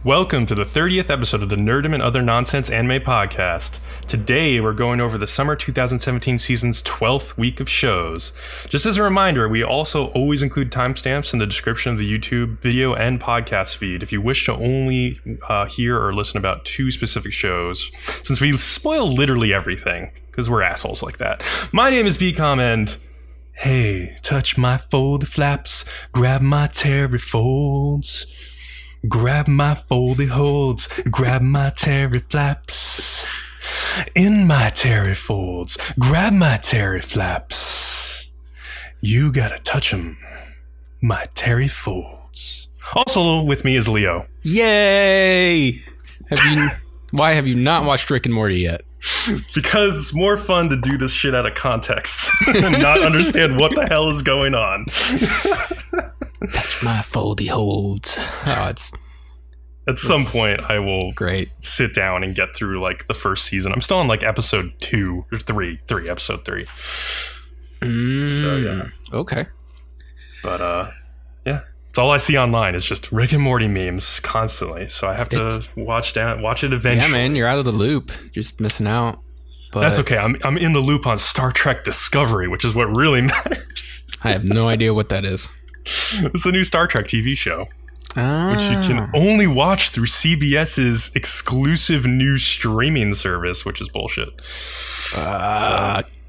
Welcome to the 30th episode of the Nerdom and Other Nonsense Anime Podcast. Today, we're going over the summer 2017 season's 12th week of shows. Just as a reminder, we also always include timestamps in the description of the YouTube video and podcast feed if you wish to only hear or listen about two specific shows, since we spoil literally everything, because we're assholes like that. My name is Bcom and... Hey, touch my folded flaps, grab my terry folds. Grab my foldy holds, grab my terry flaps. In my terry folds, grab my terry flaps. You gotta touch 'em, my terry folds. Also with me is Leo. Yay! Why have you not watched Rick and Morty yet? Because it's more fun to do this shit out of context and not understand what the hell is going on. Touch my foldy holds. Oh, At some point, I will great sit down and get through like the first season. I'm still on like episode 2 or 3, episode 3. So yeah, okay. But yeah, it's all I see online is just Rick and Morty memes constantly. So I have to watch it eventually. Yeah, man, you're out of the loop. Just missing out. But that's okay. I'm in the loop on Star Trek Discovery, which is what really matters. I have no idea what that is. It's a new Star Trek TV show. Which you can only watch through CBS's exclusive new streaming service, which is bullshit.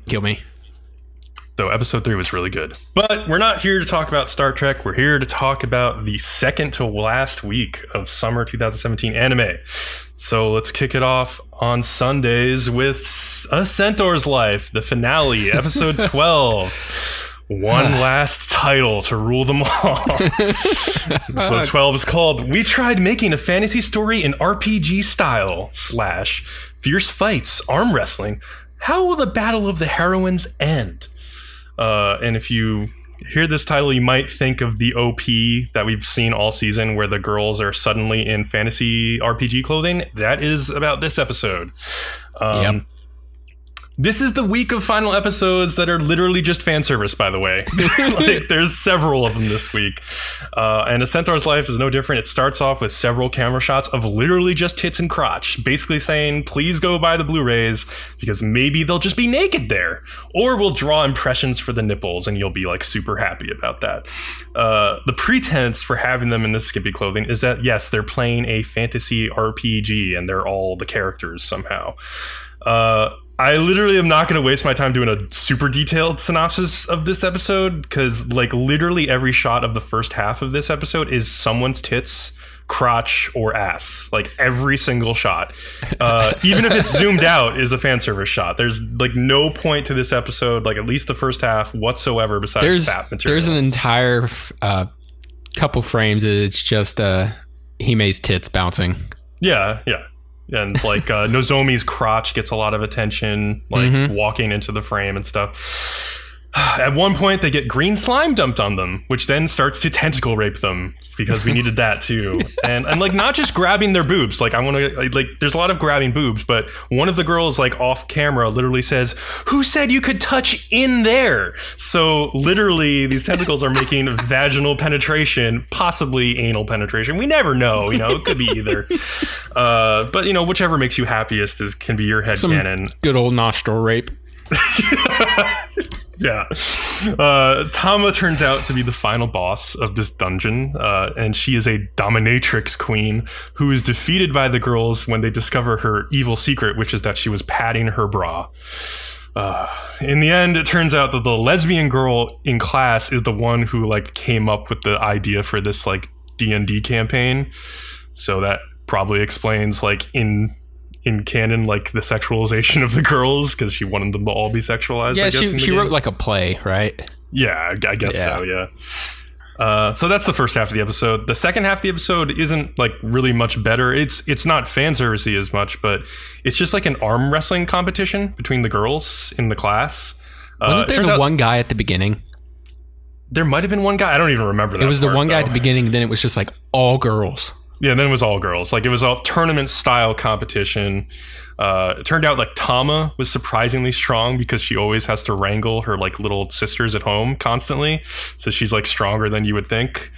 Kill me. So episode 3 was really good. But we're not here to talk about Star Trek. We're here to talk about the second to last week of summer 2017 anime. So let's kick it off on Sundays with A Centaur's Life, the finale, episode 12. One last title to rule them all. So 12 is called We Tried Making a Fantasy Story in RPG Style / Fierce Fights, Arm Wrestling. How will the Battle of the Heroines end? And if you hear this title, you might think of the OP that we've seen all season where the girls are suddenly in fantasy RPG clothing. That is about this episode. Yep. This is the week of final episodes that are literally just fan service, by the way. Like, there's several of them this week. And A Centaur's Life is no different. It starts off with several camera shots of literally just tits and crotch, basically saying, please go buy the Blu-rays because maybe they'll just be naked there. Or we'll draw impressions for the nipples and you'll be like super happy about that. The pretense for having them in this skimpy clothing is that, yes, they're playing a fantasy RPG and they're all the characters somehow. I literally am not going to waste my time doing a super detailed synopsis of this episode because like literally every shot of the first half of this episode is someone's tits, crotch, or ass. Like every single shot. Even if it's zoomed out is a fan service shot. There's like no point to this episode, like at least the first half whatsoever besides fat material. There's an entire couple frames. It's just Hime's tits bouncing. Yeah. And like Nozomi's crotch gets a lot of attention, like walking into the frame and stuff. At one point, they get green slime dumped on them, which then starts to tentacle rape them because we needed that too. And like not just grabbing their boobs. Like I want to like there's a lot of grabbing boobs, but one of the girls like off camera literally says, "Who said you could touch in there?" So literally, these tentacles are making vaginal penetration, possibly anal penetration. We never know. You know, it could be either. But you know, whichever makes you happiest can be your headcanon. Good old nostril rape. Yeah. Tama turns out to be the final boss of this dungeon, and she is a dominatrix queen who is defeated by the girls when they discover her evil secret, which is that she was padding her bra. In the end, it turns out that the lesbian girl in class is the one who like came up with the idea for this like D&D campaign. So that probably explains like in canon, like the sexualization of the girls because she wanted them to all be sexualized. Yeah, I guess, she wrote like a play, right? Yeah, I guess so. Yeah. So that's the first half of the episode. The second half of the episode isn't like really much better. It's not fan servicey as much, but it's just like an arm wrestling competition between the girls in the class. Wasn't there the one guy at the beginning? There might have been one guy. I don't even remember that. It was the one guy at the beginning. Then it was just like all girls. Yeah, then it was all girls. Like it was a tournament style competition. It turned out like Tama was surprisingly strong because she always has to wrangle her like little sisters at home constantly. So she's like stronger than you would think.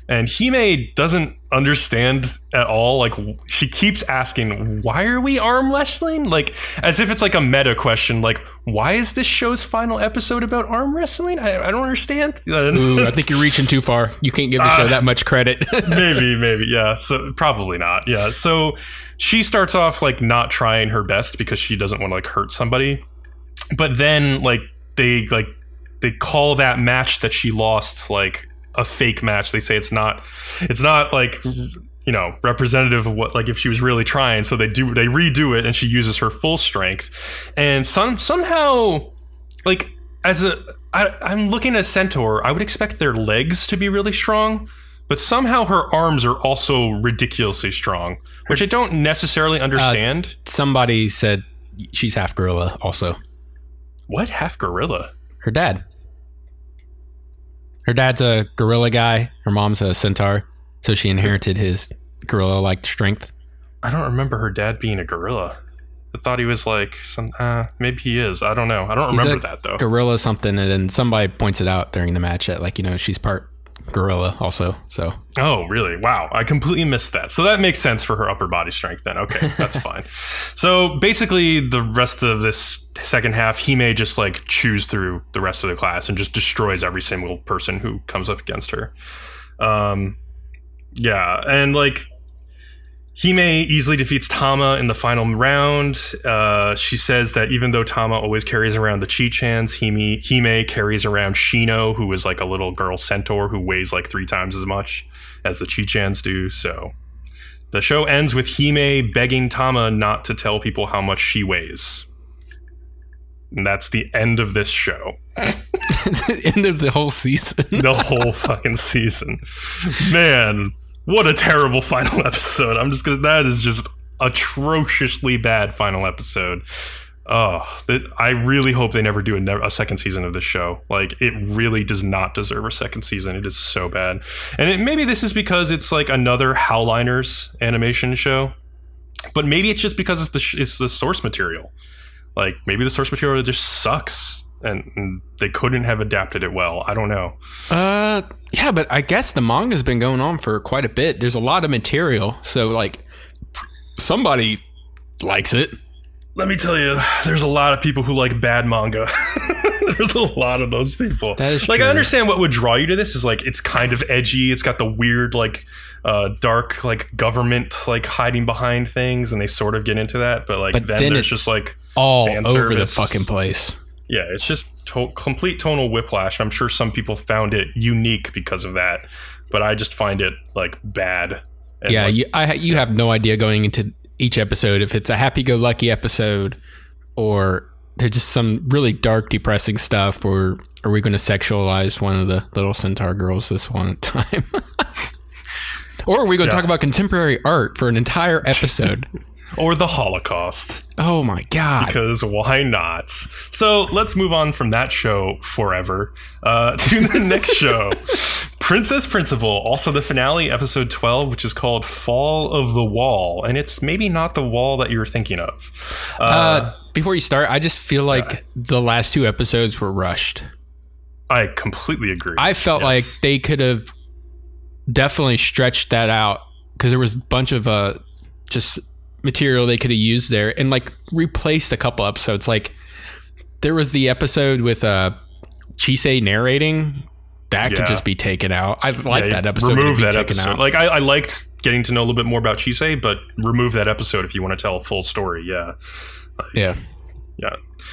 And Hime doesn't understand at all. Like, she keeps asking, why are we arm wrestling? Like, as if it's like a meta question. Like, why is this show's final episode about arm wrestling? I don't understand. Ooh, I think you're reaching too far. You can't give the show that much credit. maybe. Yeah. So probably not. Yeah. So she starts off like not trying her best because she doesn't want to like hurt somebody. But then they call that match that she lost like a fake match. They say it's not like, you know, representative of what, like, if she was really trying. So they redo it, and she uses her full strength. And somehow, like, I'm looking at Centaur, I would expect their legs to be really strong, but somehow her arms are also ridiculously strong, which I don't necessarily understand. Somebody said she's half gorilla also. What? Half gorilla? Her dad. Her dad's a gorilla guy. Her mom's a centaur. So she inherited his gorilla-like strength. I don't remember her dad being a gorilla. I thought he was like maybe he is. I don't know. I don't remember that though. Gorilla something, and then somebody points it out during the match that, like, you know, she's part gorilla also. So. Oh, really? Wow. I completely missed that. So that makes sense for her upper body strength then. Okay, that's fine. So basically the rest of this second half, he may just like chews through the rest of the class and just destroys every single person who comes up against her. Yeah, and like Hime easily defeats Tama in the final round. She says that even though Tama always carries around the Chi-Chans, Hime carries around Shino, who is like a little girl centaur who weighs like 3 times as much as the Chi-Chans do. So the show ends with Hime begging Tama not to tell people how much she weighs. And that's the end of this show. The end of the whole season. The whole fucking season. Man, what a terrible final episode. That is just atrociously bad final episode. I really hope they never do a second season of this show. Like, it really does not deserve a second season. It is so bad. And maybe this is because it's like another Howliners animation show. But maybe it's just because it's the source material. Like, maybe the source material just sucks. And they couldn't have adapted it well. I don't know. Yeah, but I guess the manga's been going on for quite a bit. There's a lot of material, so like somebody likes it. Let me tell you, there's a lot of people who like bad manga. There's a lot of those people. That is like true. I understand what would draw you to this is like it's kind of edgy. It's got the weird like dark like government like hiding behind things, and they sort of get into that. But then it's just like all fan over service. the fucking place. Yeah, it's just complete tonal whiplash. I'm sure some people found it unique because of that, but I just find it like bad. And yeah, like, you have no idea going into each episode if it's a happy-go-lucky episode or there's just some really dark, depressing stuff, or are we going to sexualize one of the little centaur girls this one time? Or are we going to talk about contemporary art for an entire episode? Or the Holocaust. Oh my God. Because why not? So let's move on from that show forever to the next show. Princess Principal, also the finale, episode 12, which is called Fall of the Wall. And it's maybe not the wall that you're thinking of. Before you start, I just feel like the last 2 episodes were rushed. I completely agree. I felt like they could have definitely stretched that out because there was a bunch of just material they could have used there and like replaced a couple episodes. Like there was the episode with Chisei narrating that could just be taken out. I like that episode. Remove that episode. Out. Like I liked getting to know a little bit more about Chisei, but remove that episode if you want to tell a full story. Yeah.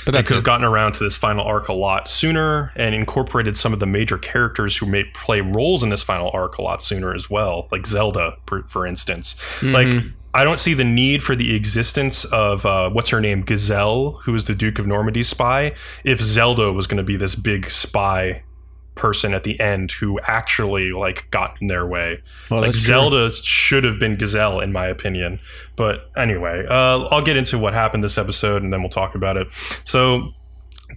But they could have gotten around to this final arc a lot sooner and incorporated some of the major characters who may play roles in this final arc a lot sooner as well, like Zelda, for instance. Mm-hmm. Like, I don't see the need for the existence of what's her name, Gazelle, who is the Duke of Normandy's spy, if Zelda was going to be this big spy person at the end who actually like got in their way. Well, like Zelda should have been Gazelle in my opinion. But anyway, I'll get into what happened this episode and then we'll talk about it. So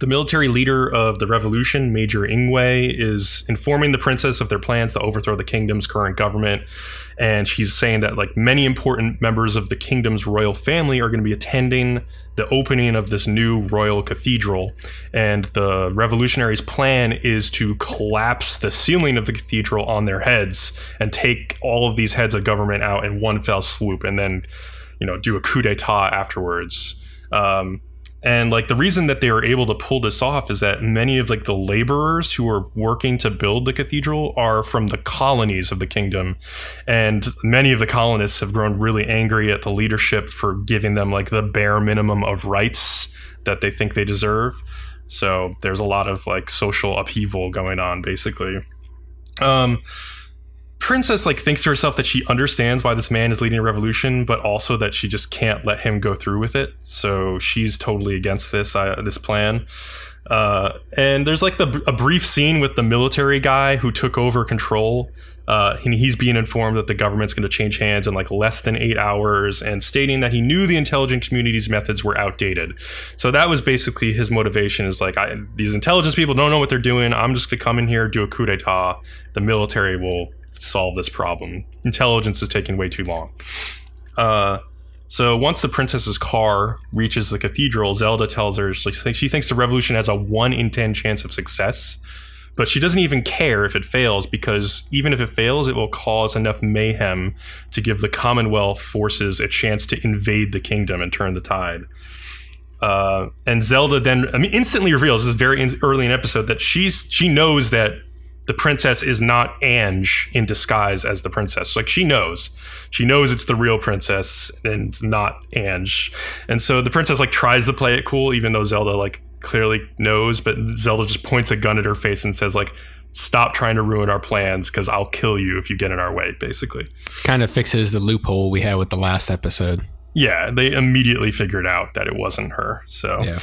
The military leader of the revolution, Major Ingwe, is informing the princess of their plans to overthrow the kingdom's current government. And she's saying that like many important members of the kingdom's royal family are going to be attending the opening of this new royal cathedral. And the revolutionaries' plan is to collapse the ceiling of the cathedral on their heads and take all of these heads of government out in one fell swoop, and then, do a coup d'etat afterwards. And like the reason that they were able to pull this off is that many of like the laborers who are working to build the cathedral are from the colonies of the kingdom. And many of the colonists have grown really angry at the leadership for giving them like the bare minimum of rights that they think they deserve. So there's a lot of like social upheaval going on, basically. Princess like thinks to herself that she understands why this man is leading a revolution, but also that she just can't let him go through with it. So she's totally against this plan. And there's like a brief scene with the military guy who took over control. And he's being informed that the government's going to change hands in like less than 8 hours, and stating that he knew the intelligence community's methods were outdated. So that was basically his motivation, is like, these intelligence people don't know what they're doing. I'm just going to come in here, do a coup d'etat. The military will solve this problem. Intelligence is taking way too long. So once the princess's car reaches the cathedral, Zelda tells her she thinks the revolution has a 1 in 10 chance of success, but she doesn't even care if it fails, because even if it fails, it will cause enough mayhem to give the Commonwealth forces a chance to invade the kingdom and turn the tide. And Zelda then instantly reveals, this is very early in the episode, that she knows that the princess is not Ange in disguise as the princess. Like she knows it's the real princess and not Ange. And so the princess like tries to play it cool, even though Zelda like clearly knows, but Zelda just points a gun at her face and says like, stop trying to ruin our plans, because I'll kill you if you get in our way, basically. Kind of fixes the loophole we had with the last episode. Yeah, they immediately figured out that it wasn't her. So yeah.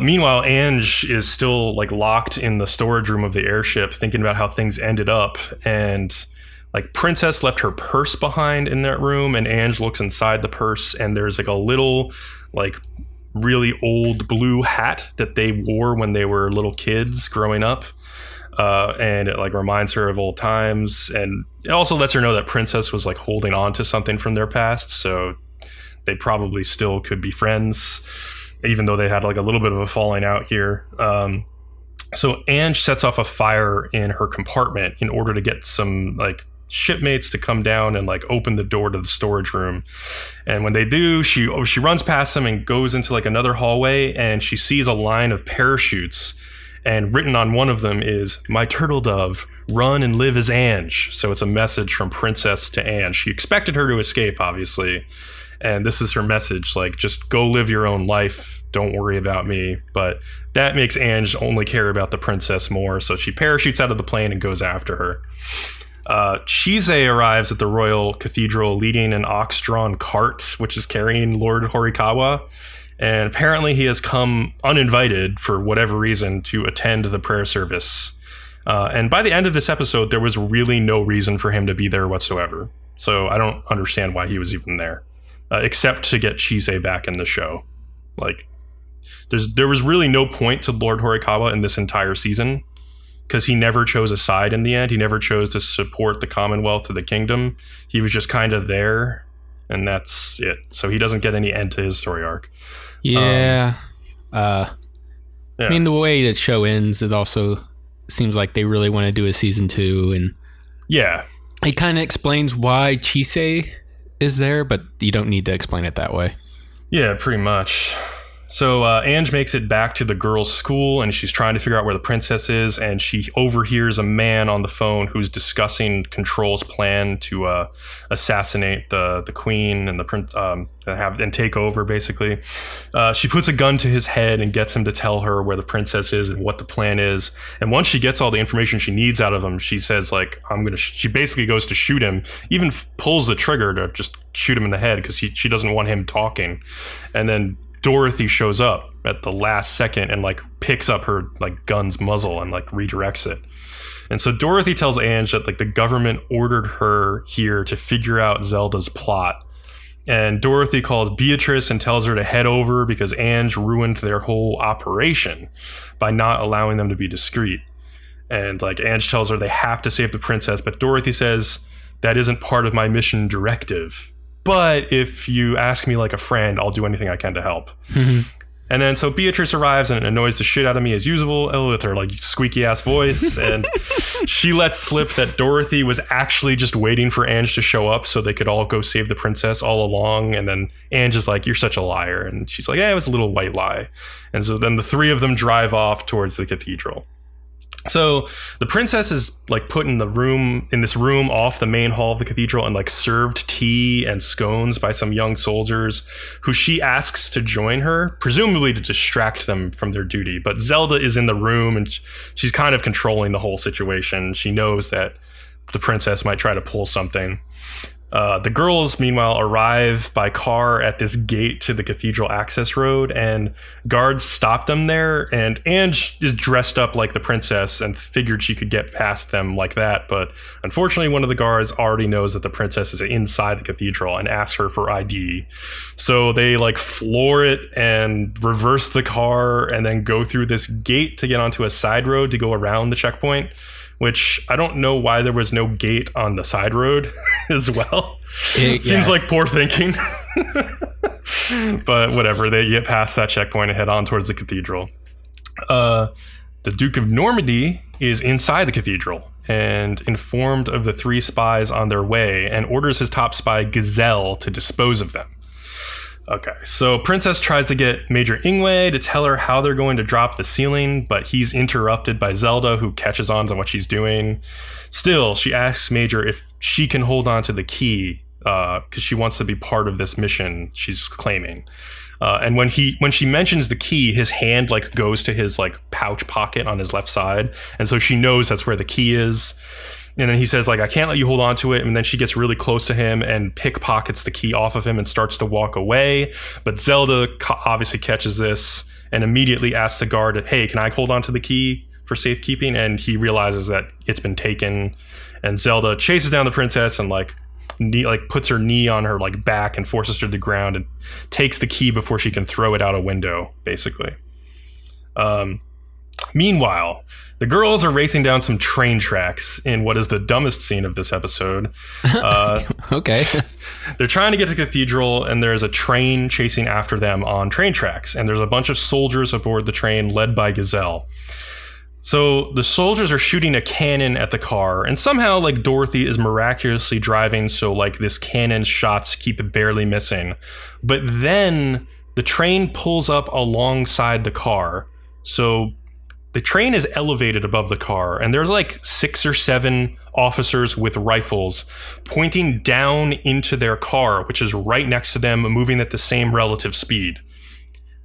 Meanwhile, Ange is still like locked in the storage room of the airship, thinking about how things ended up. And like Princess left her purse behind in that room, and Ange looks inside the purse, and there's like a little like really old blue hat that they wore when they were little kids growing up. And it like reminds her of old times, and it also lets her know that Princess was like holding on to something from their past, so they probably still could be friends, even though they had like a little bit of a falling out here. So Ange sets off a fire in her compartment in order to get some like shipmates to come down and like open the door to the storage room. And when they do, she runs past them and goes into like another hallway, and she sees a line of parachutes, and written on one of them is, "My turtle dove, run and live as Ange." So it's a message from Princess to Ange. She expected her to escape, obviously. And this is her message, like, just go live your own life. Don't worry about me. But that makes Ange only care about the princess more. So she parachutes out of the plane and goes after her. Chise arrives at the royal cathedral leading an ox-drawn cart, which is carrying Lord Horikawa. And apparently he has come uninvited for whatever reason to attend the prayer service. And by the end of this episode, there was really no reason for him to be there whatsoever. So I don't understand why he was even there. Except to get Chise back in the show. Like, there was really no point to Lord Horikawa in this entire season, because he never chose a side in the end. He never chose to support the Commonwealth or the kingdom. He was just kind of there, and that's it. So he doesn't get any end to his story arc. Yeah. Yeah. I mean, the way that show ends, it also seems like they really want to do a season 2, and yeah, it kind of explains why Chise is there, but you don't need to explain it that way. Yeah, pretty much. So Ange makes it back to the girls' school, and she's trying to figure out where the princess is, and she overhears a man on the phone who's discussing Control's plan to assassinate the queen and the prince, and take over, basically. She puts a gun to his head and gets him to tell her where the princess is and what the plan is. And once she gets all the information she needs out of him, she says, like, she basically goes to shoot him, even pulls the trigger to just shoot him in the head, because she doesn't want him talking. And then Dorothy shows up at the last second and like picks up her like gun's muzzle and like redirects it. And so Dorothy tells Ange that like the government ordered her here to figure out Zelda's plot. And Dorothy calls Beatrice and tells her to head over because Ange ruined their whole operation by not allowing them to be discreet. And like Ange tells her they have to save the princess, but Dorothy says, that isn't part of my mission directive. But if you ask me like a friend, I'll do anything I can to help. And then so Beatrice arrives and annoys the shit out of me as usual with her like squeaky ass voice. And she lets slip that Dorothy was actually just waiting for Ange to show up so they could all go save the princess all along. And then Ange is like, you're such a liar. And she's like, yeah, it was a little white lie. And so then the three of them drive off towards the cathedral. So the princess is like put in this room off the main hall of the cathedral and like served tea and scones by some young soldiers who she asks to join her, presumably to distract them from their duty. But Zelda is in the room and she's kind of controlling the whole situation. She knows that the princess might try to pull something. The girls, meanwhile, arrive by car at this gate to the cathedral access road, and guards stop them there. And Ange is dressed up like the princess and figured she could get past them like that. But unfortunately, one of the guards already knows that the princess is inside the cathedral and asks her for ID. So they like floor it and reverse the car and then go through this gate to get onto a side road to go around the checkpoint. Which I don't know why there was no gate on the side road as well. Seems like poor thinking. But whatever, they get past that checkpoint and head on towards the cathedral. The Duke of Normandy is inside the cathedral and informed of the three spies on their way and orders his top spy, Gazelle, to dispose of them. Okay, so Princess tries to get Major Ingwe to tell her how they're going to drop the ceiling, but he's interrupted by Zelda, who catches on to what she's doing. Still, she asks Major if she can hold on to the key, because she wants to be part of this mission she's claiming. And when she mentions the key, his hand like goes to his like pouch pocket on his left side, and so she knows that's where the key is. And then he says, like, I can't let you hold on to it. And then she gets really close to him and pickpockets the key off of him and starts to walk away. But Zelda obviously catches this and immediately asks the guard, hey, can I hold on to the key for safekeeping? And he realizes that it's been taken. And Zelda chases down the princess and puts her knee on her like back and forces her to the ground and takes the key before she can throw it out a window, basically. Meanwhile, the girls are racing down some train tracks in what is the dumbest scene of this episode. Okay. They're trying to get to the cathedral, and there's a train chasing after them on train tracks. And there's a bunch of soldiers aboard the train led by Gazelle. So the soldiers are shooting a cannon at the car, and somehow like Dorothy is miraculously driving, so like this cannon's shots keep barely missing. But then the train pulls up alongside the car. So the train is elevated above the car, and there's like 6 or 7 officers with rifles pointing down into their car, which is right next to them, moving at the same relative speed.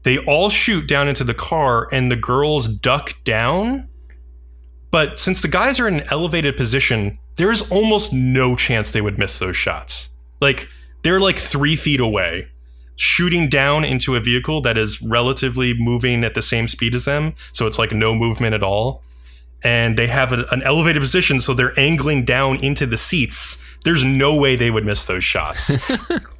They all shoot down into the car, and the girls duck down. But since the guys are in an elevated position, there is almost no chance they would miss those shots. Like, they're like 3 feet away, shooting down into a vehicle that is relatively moving at the same speed as them. So it's like no movement at all. And they have an elevated position, so they're angling down into the seats. There's no way they would miss those shots.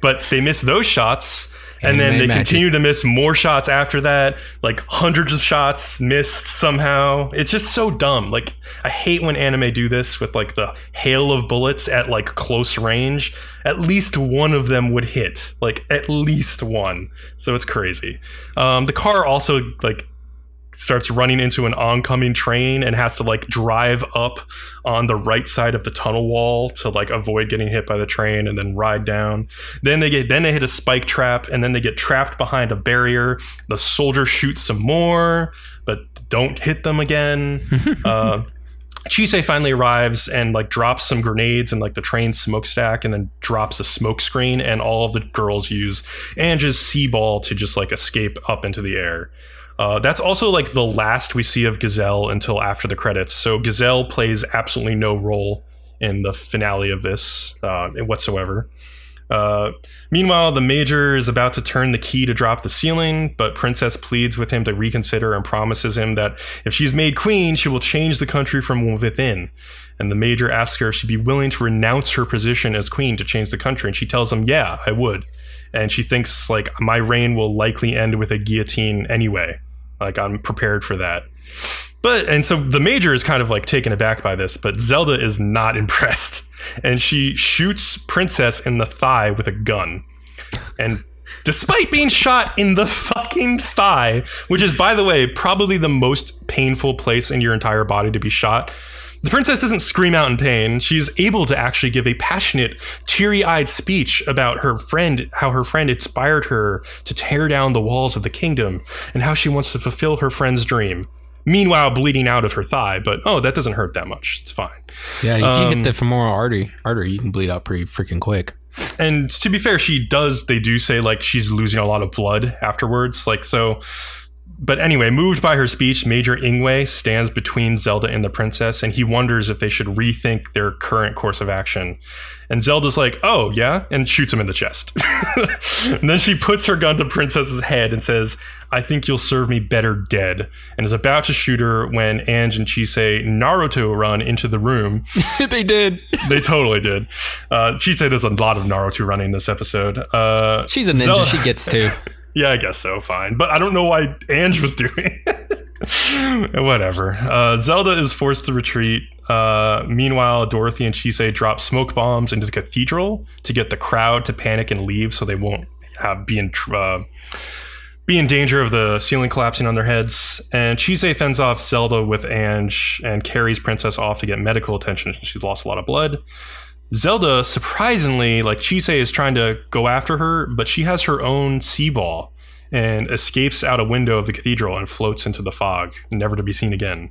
But they miss those shots, and then they continue to miss more shots after that. Like hundreds of shots missed somehow. It's just so dumb. Like, I hate when anime do this with like the hail of bullets at like close range. At least one of them would hit. Like, at least one. So it's crazy. The car also like starts running into an oncoming train and has to like drive up on the right side of the tunnel wall to like avoid getting hit by the train and then ride down. Then they hit a spike trap, and then they get trapped behind a barrier. The soldiers shoot some more, but don't hit them again. Chise finally arrives and like drops some grenades in like the train smokestack, and then drops a smoke screen, and all of the girls use Ange's sea ball to just like escape up into the air. That's also like the last we see of Gazelle until after the credits. So Gazelle plays absolutely no role in the finale of this whatsoever. Meanwhile, the Major is about to turn the key to drop the ceiling, but Princess pleads with him to reconsider and promises him that if she's made queen, she will change the country from within. And the Major asks her if she'd be willing to renounce her position as queen to change the country, and she tells him, yeah, I would. and she thinks like my reign will likely end with a guillotine anyway. Like I'm prepared for that. And so the Major is kind of like taken aback by this, but Zelda is not impressed, and she shoots Princess in the thigh with a gun. And despite being shot in the fucking thigh, which is, by the way, probably the most painful place in your entire body to be shot, the princess doesn't scream out in pain. She's able to actually give a passionate, teary-eyed speech about her friend, how her friend inspired her to tear down the walls of the kingdom, and how she wants to fulfill her friend's dream. Meanwhile, bleeding out of her thigh, but that doesn't hurt that much. It's fine. Yeah, if you hit the femoral artery, you can bleed out pretty freaking quick. And to be fair, they do say like she's losing a lot of blood afterwards. Like, so, but anyway, moved by her speech, Major Ingwe stands between Zelda and the princess, and he wonders if they should rethink their current course of action. And Zelda's like, oh, yeah, and shoots him in the chest. And then she puts her gun to Princess's head and says, I think you'll serve me better dead, and is about to shoot her when Ange and Chisei Naruto run into the room. They did. They totally did. Chisei does a lot of Naruto running this episode. She's a ninja. She gets to. Yeah, I guess so. Fine. But I don't know why Ange was doing it. Whatever. Zelda is forced to retreat. Meanwhile, Dorothy and Chisei drop smoke bombs into the cathedral to get the crowd to panic and leave so they won't be in danger of the ceiling collapsing on their heads. And Chisei fends off Zelda with Ange and carries Princess off to get medical attention. She's lost a lot of blood. Zelda, surprisingly, like Chisei is trying to go after her, but she has her own sea ball and escapes out a window of the cathedral and floats into the fog, never to be seen again.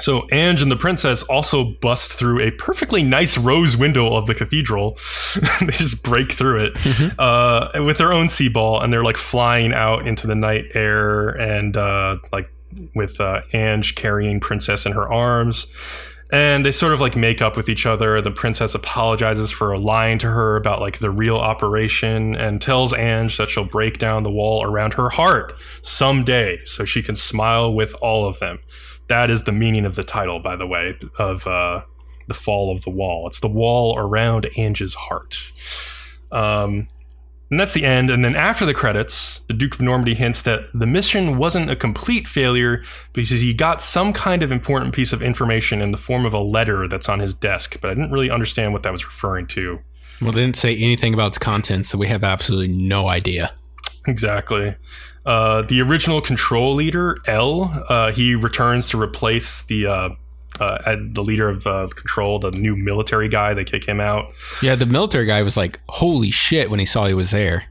So Ange and the princess also bust through a perfectly nice rose window of the cathedral. They just break through it with their own sea ball, and they're like flying out into the night air, and with Ange carrying Princess in her arms. And they sort of like make up with each other. The princess apologizes for lying to her about like the real operation and tells Ange that she'll break down the wall around her heart someday so she can smile with all of them. That is the meaning of the title, by the way, of The Fall of the Wall. It's the wall around Ange's heart. And that's the end. And then after the credits, the Duke of Normandy hints that the mission wasn't a complete failure because he got some kind of important piece of information in the form of a letter that's on his desk, but I didn't really understand what that was referring to. Well, they didn't say anything about its contents, so we have absolutely no idea. Exactly. The original control leader, L, he returns to replace the leader of Control, the new military guy. They kick him out. Yeah, the military guy was like, holy shit, when he saw he was there.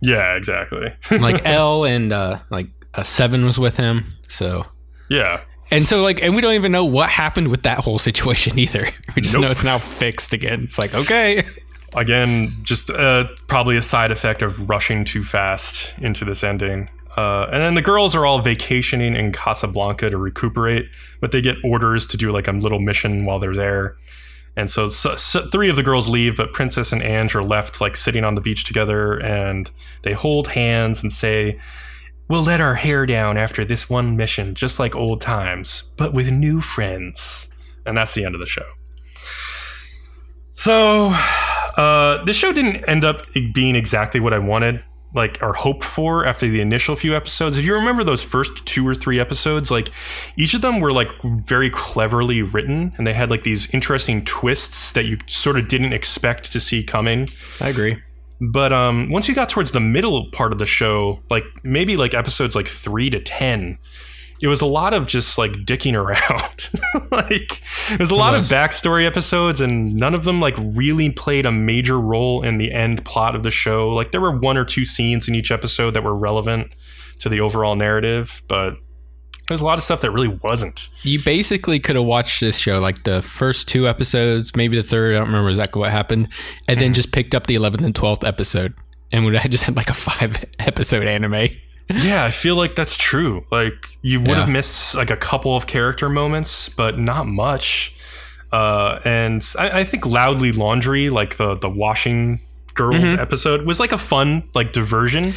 Yeah, exactly. Like L and like a 7 was with him. So yeah. And so like, and we don't even know what happened with that whole situation either. We just know it's now fixed again. It's like, okay. Again, just probably a side effect of rushing too fast into this ending. And then the girls are all vacationing in Casablanca to recuperate, but they get orders to do like a little mission while they're there. And so 3 of the girls leave, but Princess and Ange are left like sitting on the beach together, and they hold hands and say, we'll let our hair down after this one mission, just like old times, but with new friends. And that's the end of the show. So this show didn't end up being exactly what I wanted, like, or hoped for after the initial few episodes. If you remember those first 2 or 3 episodes, like each of them were like very cleverly written, and they had like these interesting twists that you sort of didn't expect to see coming. I agree. But once you got towards the middle part of the show, like maybe like episodes like 3 to 10, it was a lot of just like dicking around. Like it was a lot of backstory episodes, and none of them like really played a major role in the end plot of the show. Like there were 1 or 2 scenes in each episode that were relevant to the overall narrative, but there's a lot of stuff that really wasn't. You basically could have watched this show like the first 2 episodes, maybe the 3rd, I don't remember exactly what happened, and then just picked up the 11th and 12th episode and would have just had like a 5-episode anime. Yeah, I feel like that's true. Like you would have missed like a couple of character moments, but not much. And I think Loudly Laundry, like the washing girls episode, was like a fun like diversion.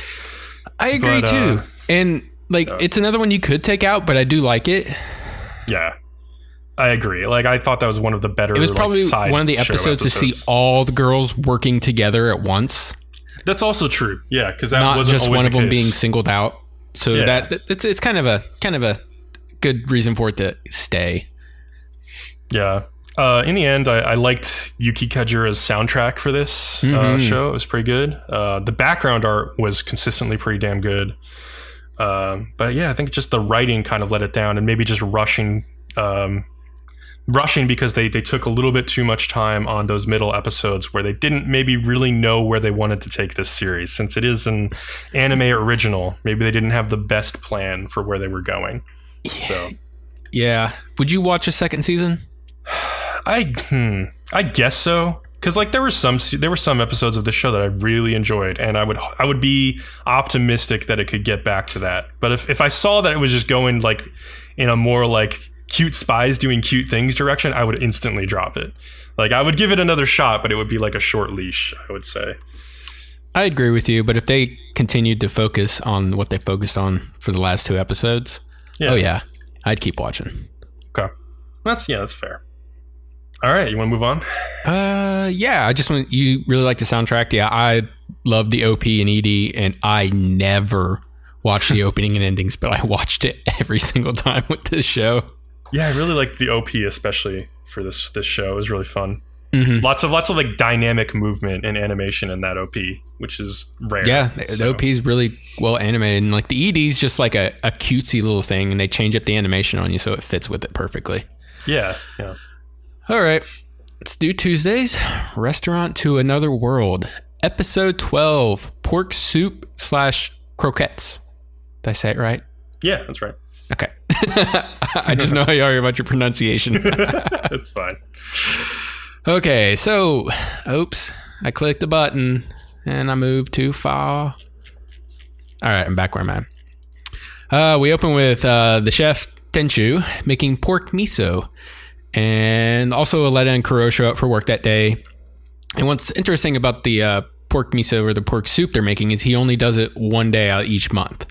I agree too. And like it's another one you could take out, but I do like it. Yeah, I agree. Like I thought that was one of the better. It was probably one of the episodes to see all the girls working together at once. That's also true. Yeah, because that not wasn't just always one of the them case. being singled out. So it's kind of a good reason for it to stay. Yeah. In the end, I liked Yuki Kajura's soundtrack for this show. It was pretty good. The background art was consistently pretty damn good. But yeah, I think just the writing kind of let it down, and maybe just rushing because they took a little bit too much time on those middle episodes where they didn't maybe really know where they wanted to take this series. Since it is an anime original, maybe they didn't have the best plan for where they were going. So. Yeah. Would you watch a second season? I guess so, because like there were some episodes of the show that I really enjoyed, and I would be optimistic that it could get back to that. But if I saw that it was just going like in a more like cute spies doing cute things direction, I would instantly drop it. Like I would give it another shot, but it would be like a short leash, I would say. I agree with you, but if they continued to focus on what they focused on for the last 2 episodes, I'd keep watching. Okay, that's fair. All right, you want to move on? Yeah, I just want you really like the soundtrack. Yeah, I love the OP and ED, and I never watched the opening and endings, but I watched it every single time with this show. Yeah, I really liked the OP, especially for this show. It was really fun. Mm-hmm. Lots of like dynamic movement and animation in that OP, which is rare. Yeah, the OP is really well animated, and like the ED is just like a cutesy little thing, and they change up the animation on you so it fits with it perfectly. Yeah. All right, let's do Tuesdays. Restaurant to Another World, episode 12, pork soup / croquettes. Did I say it right? Yeah, that's right. Okay. I just know how you are about your pronunciation. It's fine. Okay, so, oops, I clicked a button and I moved too far. All right, I'm back where I'm at. We open with the chef Tenchu making pork miso, and also Aletta and Kuro show up for work that day. And what's interesting about the pork miso or the pork soup they're making is he only does it one day out each month,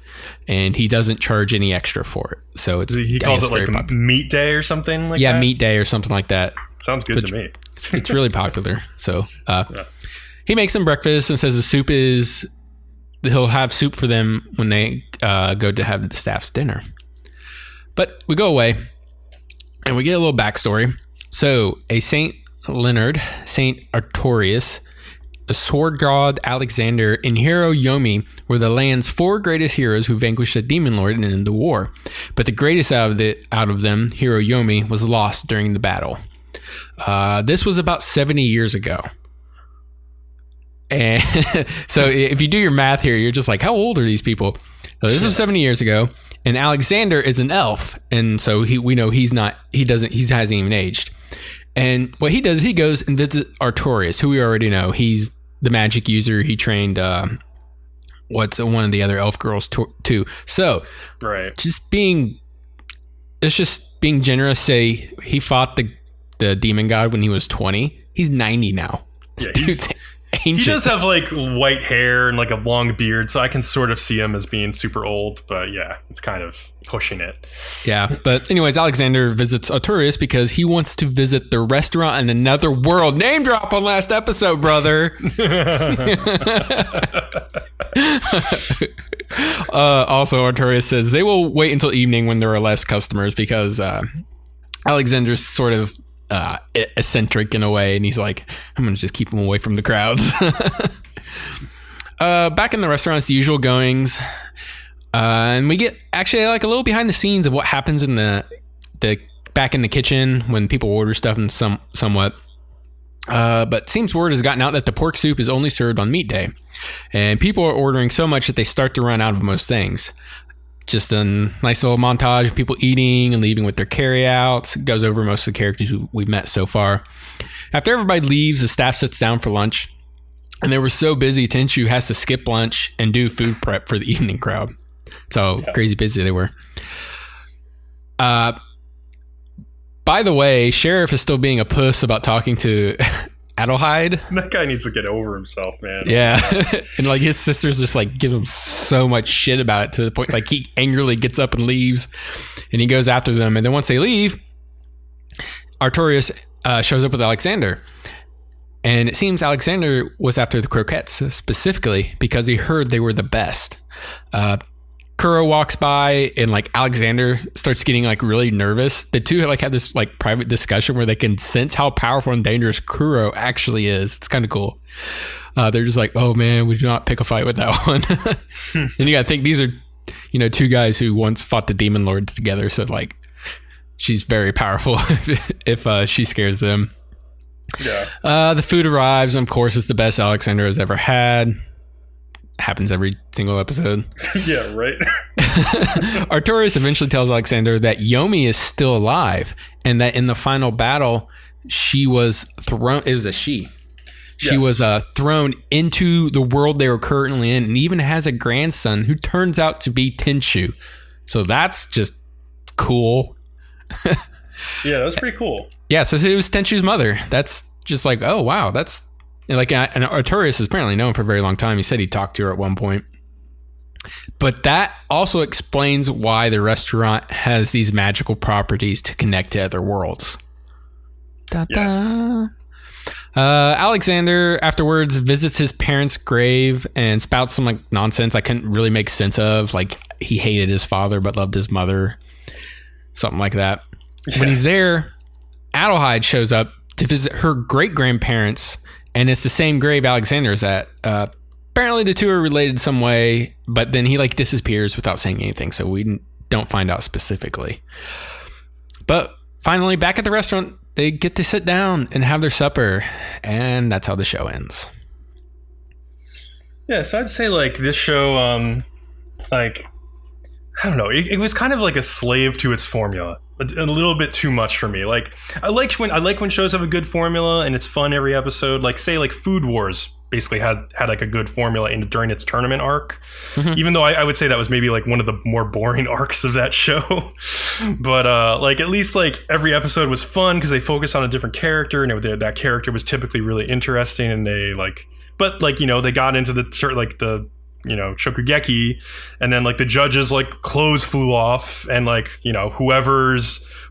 and he doesn't charge any extra for it. So he calls it like a meat day or something like that? Yeah, meat day or something like that. Sounds good to me. It's really popular. So he makes them breakfast and says he'll have soup for them when they go to have the staff's dinner. But we go away and we get a little backstory. So a Saint Leonard, Saint Artorius, a sword god Alexander, and hero Yomi were the land's 4 greatest heroes who vanquished the demon lord and ended the war. But the greatest out of them, hero Yomi, was lost during the battle. This was about 70 years ago. And so if you do your math here, you're just like, how old are these people? So this was 70 years ago, and Alexander is an elf, and so we know he hasn't even aged. And what he does is he goes and visits Artorius, who we already know. He's the magic user. He trained one of the other elf girls too. So right, just being generous. Say he fought the demon god when he was 20. He's 90 now. Yeah, he does have like white hair and like a long beard, so I can sort of see him as being super old. But yeah, it's kind of pushing it. Yeah, but anyways, Alexander visits Artorius because he wants to visit the restaurant in another world. Name drop on last episode, brother. Also, Artorius says they will wait until evening when there are less customers because Alexander's sort of eccentric in a way, and he's like, I'm gonna just keep him away from the crowds. Back in the restaurant, it's the usual goings, and we get actually like a little behind the scenes of what happens in the back in the kitchen when people order stuff and somewhat. But seems word has gotten out that the pork soup is only served on meat day, and people are ordering so much that they start to run out of most things. Just a nice little montage of people eating and leaving with their carryouts. Goes over most of the characters we've met so far. After everybody leaves, the staff sits down for lunch. And they were so busy, Tenchu has to skip lunch and do food prep for the evening crowd. So crazy busy they were. By the way, Sheriff is still being a puss about talking to Adelheid. That guy needs to get over himself, man. Yeah. And like his sisters just like give him so much shit about it to the point like he angrily gets up and leaves, and he goes after them. And then once they leave, Artorius shows up with Alexander. And it seems Alexander was after the croquettes specifically because he heard they were the best. Kuro walks by and like Alexander starts getting like really nervous. The two like have this like private discussion where they can sense how powerful and dangerous Kuro actually is. It's kind of cool. They're just like, oh man, we do not pick a fight with that one. And you gotta think these are, you know, two guys who once fought the demon lord together. So like she's very powerful if she scares them. Yeah. The food arrives, and of course it's the best Alexander has ever had. Happens every single episode. Yeah, right. Artorias eventually tells Alexander that Yomi is still alive and that in the final battle she was thrown. It was a she. She was thrown into the world they were currently in, and even has a grandson who turns out to be Tenshu. So that's just cool. Yeah, that's pretty cool. Yeah, so it was Tenshu's mother. That's just like, oh wow, that's like, and Artorias is apparently known for a very long time. He said he talked to her at one point. But that also explains why the restaurant has these magical properties to connect to other worlds. Yes. Alexander afterwards visits his parents' grave and spouts some like nonsense I couldn't really make sense of. Like he hated his father but loved his mother. Something like that. Yeah. When he's there, Adelheid shows up to visit her great-grandparents, and it's the same grave Alexander's at. Apparently the two are related some way, but then he like disappears without saying anything, so we don't find out specifically. But finally, back at the restaurant, they get to sit down and have their supper, and that's how the show ends. Yeah, so I'd say like this show, like I don't know, it was kind of like a slave to its formula. A little bit too much for me. Like I like when shows have a good formula and it's fun every episode. Like say like Food Wars basically had like a good formula during its tournament arc. Mm-hmm. Even though I would say that was maybe like one of the more boring arcs of that show. But like at least like every episode was fun because they focused on a different character and that character was typically really interesting, and they like, but like, you know, they got into the you know, Shokugeki, and then like the judges like clothes flew off, and like, you know, whoever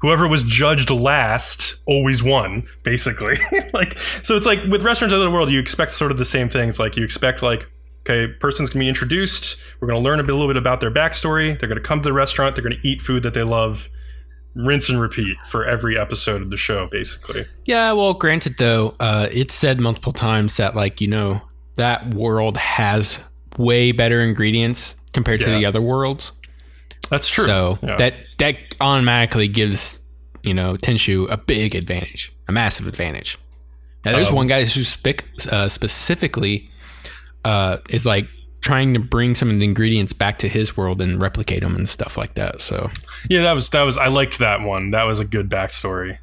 was judged last always won, basically. Like, so it's like with Restaurants of the World, you expect sort of the same things. Like you expect like, okay, person's gonna be introduced, we're gonna learn a little bit about their backstory, they're gonna come to the restaurant, they're gonna eat food that they love, rinse and repeat for every episode of the show, basically. Yeah, well, granted though, it's said multiple times that like, you know, that world has way better ingredients compared to the other worlds. That's true. So that automatically gives, you know, Tenshu a big advantage, a massive advantage. Now, there's one guy who specifically is like trying to bring some of the ingredients back to his world and replicate them and stuff like that. So yeah, that was I liked that one. That was a good backstory.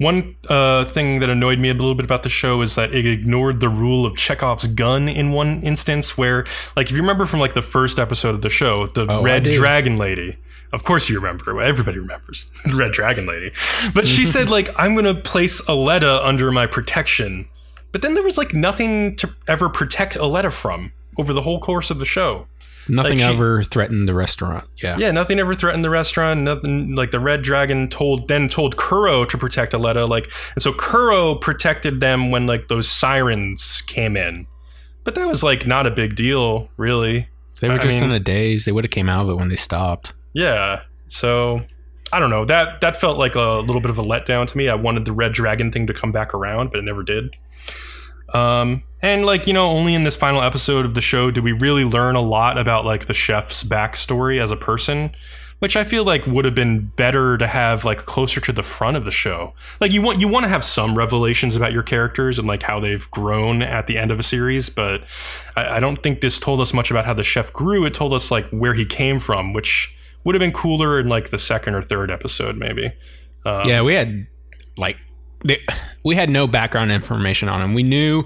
One thing that annoyed me a little bit about the show is that it ignored the rule of Chekhov's gun in one instance where, like, if you remember from, like, the first episode of the show, the Red Dragon Lady, of course you remember, everybody remembers, the Red Dragon Lady, but she said, like, I'm going to place Aletta under my protection, but then there was, like, nothing to ever protect Aletta from over the whole course of the show. Nothing ever threatened the restaurant. Yeah, nothing ever threatened the restaurant. Nothing, like the Red Dragon told Kuro to protect Aletta, like, and so Kuro protected them when like those sirens came in. But that was like not a big deal, really. They were just in the days. They would have came out of it when they stopped. Yeah. So I don't know. That felt like a little bit of a letdown to me. I wanted the Red Dragon thing to come back around, but it never did. And like, you know, only in this final episode of the show do we really learn a lot about like the chef's backstory as a person, which I feel like would have been better to have like closer to the front of the show. Like you want to have some revelations about your characters and like how they've grown at the end of a series, but I don't think this told us much about how the chef grew. It told us like where he came from, which would have been cooler in like the second or third episode, maybe. Yeah, we had like we had no background information on him. We knew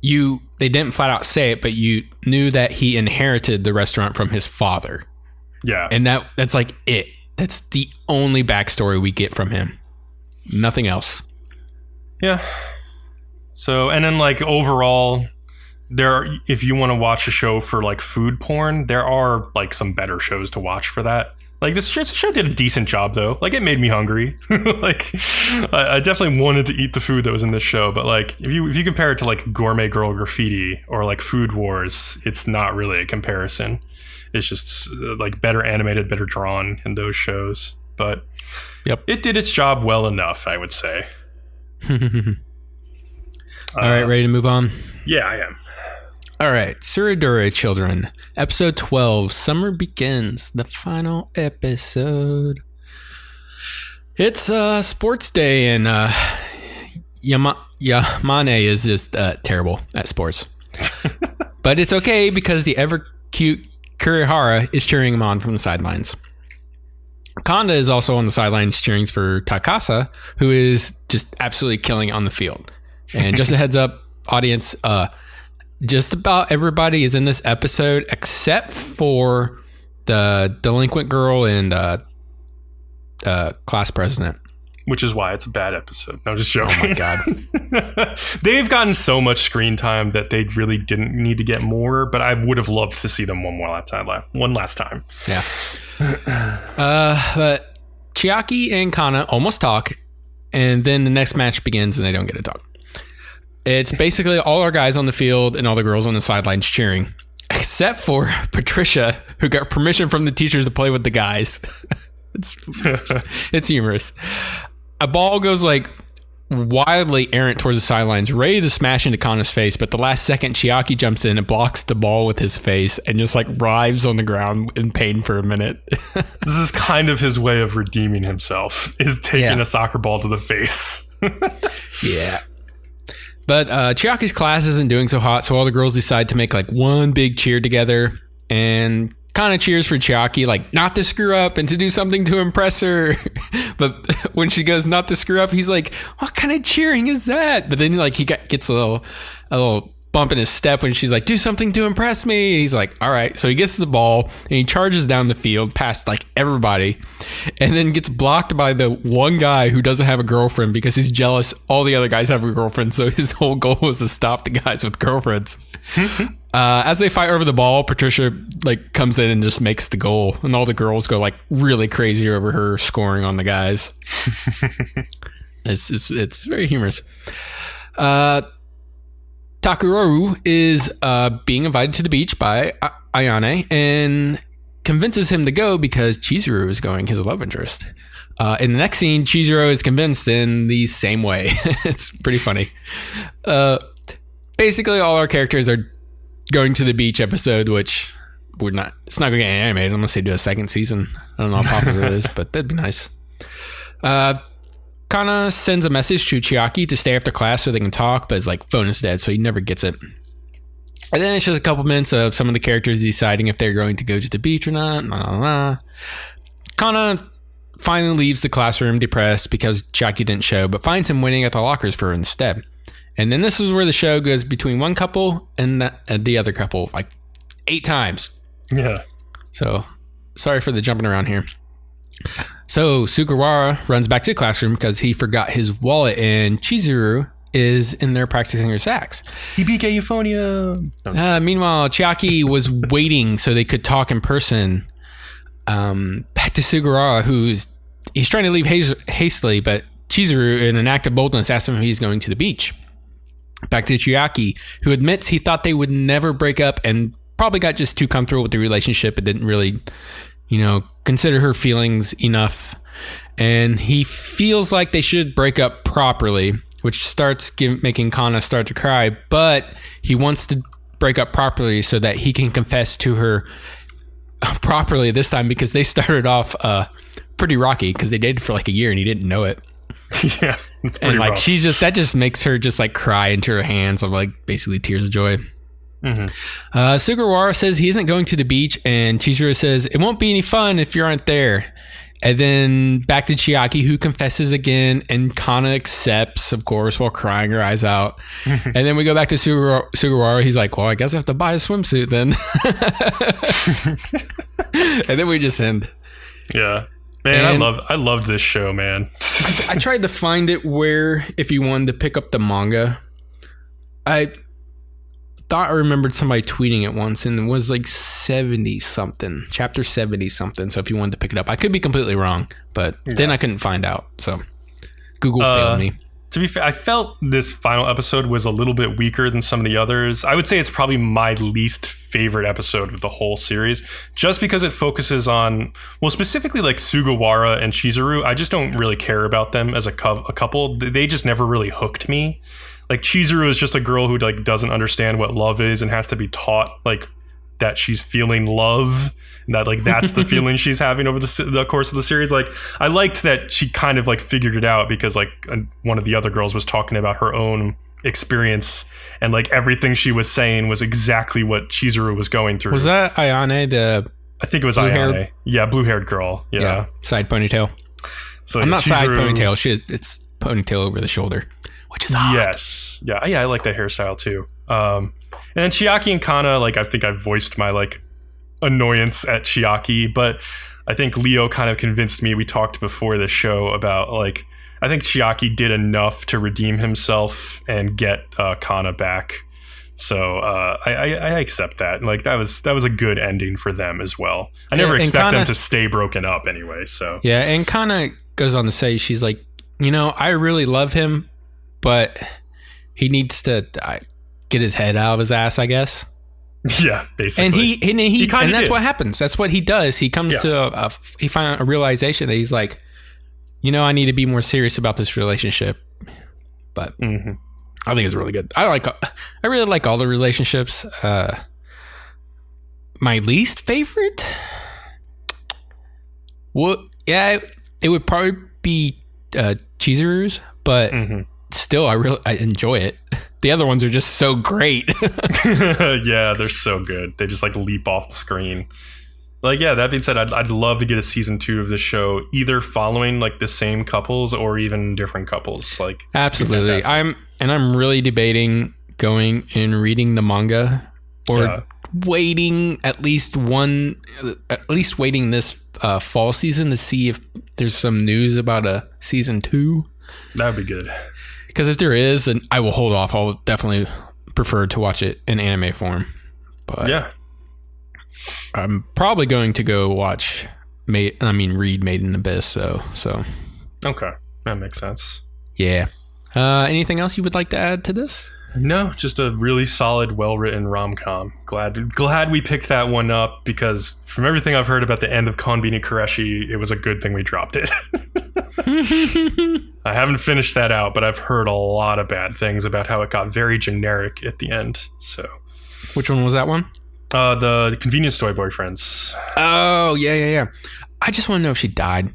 they didn't flat out say it, but you knew that he inherited the restaurant from his father. Yeah. And that's like it. That's the only backstory we get from him. Nothing else. Yeah. So, and then like overall, if you want to watch a show for like food porn, there are like some better shows to watch for that. Like, this show did a decent job, though. Like, it made me hungry. Like, I definitely wanted to eat the food that was in this show. But, like, if you compare it to, like, Gourmet Girl Graffiti or, like, Food Wars, it's not really a comparison. It's just, like, better animated, better drawn in those shows. But it did its job well enough, I would say. All right, ready to move on? Yeah, I am. All right, Tsuredure Children, episode 12, Summer Begins, the final episode. It's sports day, and Yamane is just terrible at sports. But it's okay because the ever-cute Kurihara is cheering him on from the sidelines. Kanda is also on the sidelines cheering for Takasa, who is just absolutely killing it on the field. And just a heads up, audience, just about everybody is in this episode except for the delinquent girl and class president. Which is why it's a bad episode. No, just joking. Oh my God. They've gotten so much screen time that they really didn't need to get more, but I would have loved to see them one last time. Yeah. But Chiaki and Kana almost talk, and then the next match begins and they don't get to talk. It's basically all our guys on the field and all the girls on the sidelines cheering, except for Patricia, who got permission from the teachers to play with the guys. It's humorous. A ball goes like wildly errant towards the sidelines, ready to smash into Kana's face, but the last second Chiaki jumps in and blocks the ball with his face and just like writhes on the ground in pain for a minute. This is kind of his way of redeeming himself, is taking a soccer ball to the face. Yeah. But Chiaki's class isn't doing so hot, so all the girls decide to make like one big cheer together, and Kana cheers for Chiaki, like not to screw up and to do something to impress her. But when she goes not to screw up, he's like, what kind of cheering is that? But then like he gets a little bump in his step when she's like, do something to impress me. He's like, all right. So he gets the ball and he charges down the field past like everybody, and then gets blocked by the one guy who doesn't have a girlfriend because he's jealous all the other guys have a girlfriend. So his whole goal was to stop the guys with girlfriends. As they fight over the ball, Patricia like comes in and just makes the goal, and all the girls go like really crazy over her scoring on the guys. It's very humorous. Takuroru is being invited to the beach by Ayane and convinces him to go because Chizuru is going, his love interest. In the next scene, Chizuru is convinced in the same way. It's pretty funny. Basically, all our characters are going to the beach episode, which it's not going to get animated unless they do a second season. I don't know how popular it is, but that'd be nice. Kana sends a message to Chiaki to stay after class so they can talk, but his like phone is dead, so he never gets it. And then it's just a couple minutes of some of the characters deciding if they're going to go to the beach or not. Kana finally leaves the classroom depressed because Chiaki didn't show, but finds him waiting at the lockers for her instead. And then this is where the show goes between one couple and the other couple like 8 times. Yeah. So sorry for the jumping around here. So Sugawara runs back to the classroom because he forgot his wallet, and Chizuru is in there practicing her sax. Hibike Euphonia. Meanwhile, Chiaki was waiting so they could talk in person. Back to Sugawara, he's trying to leave hastily, but Chizuru, in an act of boldness, asks him if he's going to the beach. Back to Chiaki, who admits he thought they would never break up and probably got just too comfortable with the relationship and didn't really, consider her feelings enough. And he feels like they should break up properly, which starts making Kana start to cry, but he wants to break up properly so that he can confess to her properly this time, because they started off pretty rocky because they dated for like a year and he didn't know it. Yeah, and like rough. that just makes her just like cry into her hands of like basically tears of joy. Mm-hmm. Sugawara says he isn't going to the beach, and Chizuru says it won't be any fun if you aren't there. And then back to Chiaki, who confesses again, and Kana accepts, of course, while crying her eyes out. And then we go back to Sugawara. He's like, well, I guess I have to buy a swimsuit then. And then we just end. Yeah. Man, and I love this show, man. I tried to find it where if you wanted to pick up the manga, thought I remembered somebody tweeting it once, and it was like 70 something, chapter 70 something. So if you wanted to pick it up, I could be completely wrong, but then I couldn't find out. So Google failed me. To be fair, I felt this final episode was a little bit weaker than some of the others. I would say it's probably my least favorite episode of the whole series, just because it focuses on, well, specifically like Sugawara and Chizuru. I just don't really care about them as a couple. They just never really hooked me. Like Chizuru is just a girl who like doesn't understand what love is and has to be taught like that she's feeling love, and that like that's the feeling she's having over the course of the series. Like I liked that she kind of like figured it out, because like one of the other girls was talking about her own experience, and like everything she was saying was exactly what Chizuru was going through. Was that Ayane, I think it was Ayane. Yeah, blue-haired girl. Yeah. Side ponytail. So I'm not Chizuru, side ponytail. It's ponytail over the shoulder, which is hot. Yes. Yeah, I like that hairstyle too. And then Chiaki and Kana, like I think I voiced my like annoyance at Chiaki, but I think Leo kind of convinced me. We talked before the show about like, I think Chiaki did enough to redeem himself and get Kana back. So I accept that. Like that was a good ending for them as well. I never expect them to stay broken up anyway. So yeah, and Kana goes on to say, she's like, I really love him, but he needs to get his head out of his ass, I guess. Yeah, basically. And that's what happens. That's what he does. He comes to he finds a realization that he's like, I need to be more serious about this relationship. But I think it's really good. I really like all the relationships. My least favorite? Well, yeah, it would probably be Chizuru's, but still, I enjoy it. The other ones are just so great. Yeah, they're so good. They just like leap off the screen. Like, yeah, that being said, I'd love to get a season 2 of the show, either following like the same couples or even different couples. Like, absolutely. I'm really debating going and reading the manga, or waiting waiting this fall season to see if there's some news about a season 2. That'd be good. Because if there is, then I will hold off. I'll definitely prefer to watch it in anime form. But yeah, I'm probably going to go read Made in Abyss though. So okay, that makes sense. Yeah. Anything else you would like to add to this? No, just a really solid, well-written rom-com. Glad we picked that one up, because from everything I've heard about the end of Konbini Kureshi, it was a good thing we dropped it. I haven't finished that out, but I've heard a lot of bad things about how it got very generic at the end. So, which one was that one? The Convenience Store Boyfriends. Oh, yeah. I just want to know if she died.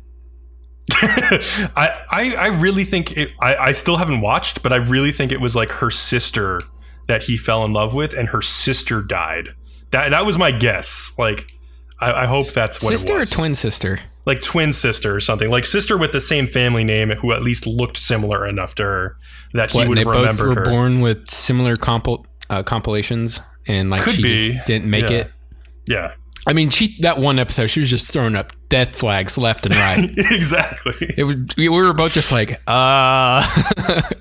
I really think I still haven't watched, but I really think it was like her sister that he fell in love with, and her sister died. That was my guess. Like, I hope that's what sister it was. Sister or twin sister? Like twin sister or something. Like sister with the same family name, who at least looked similar enough to her that he would have remembered her. They both were born with similar compilations, and like just didn't make it. Yeah. I mean, that one episode, she was just throwing up death flags left and right. Exactly. We were both just like,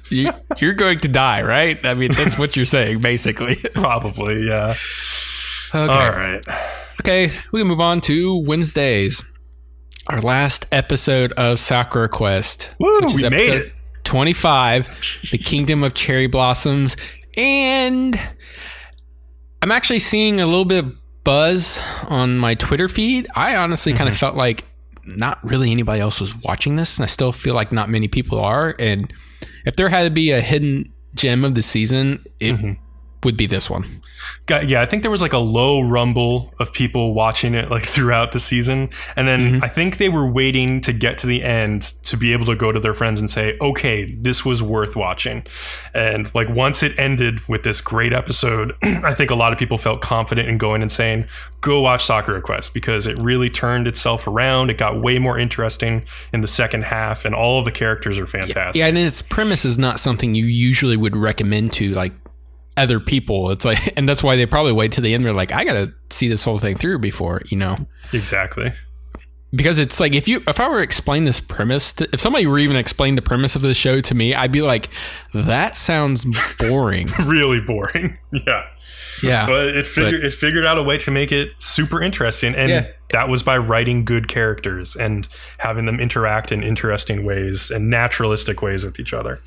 you're going to die, right? I mean, that's what you're saying, basically. Probably, yeah. Okay. All right. Okay, we can move on to Wednesdays. Our last episode of Sakura Quest. Woo, which is we made it. 25, The Kingdom of Cherry Blossoms. And I'm actually seeing a little bit of buzz on my Twitter feed. I honestly kind of felt like not really anybody else was watching this, and I still feel like not many people are. And if there had to be a hidden gem of the season, it would be this one. Yeah, I think there was like a low rumble of people watching it like throughout the season, and then I think they were waiting to get to the end to be able to go to their friends and say, okay, this was worth watching. And like once it ended with this great episode, I think a lot of people felt confident in going and saying, go watch Sakura Quest, because it really turned itself around. It got way more interesting in the second half, and all of the characters are fantastic. Yeah, and its premise is not something you usually would recommend to like other people. It's like, and that's why they probably wait to the end. They're like, I gotta see this whole thing through before, Exactly. Because it's like, if I were to explain this premise, if somebody were even explain the premise of the show to me, I'd be like, that sounds boring. Really boring. Yeah. Yeah. But it figured out a way to make it super interesting. And that was by writing good characters and having them interact in interesting ways and naturalistic ways with each other.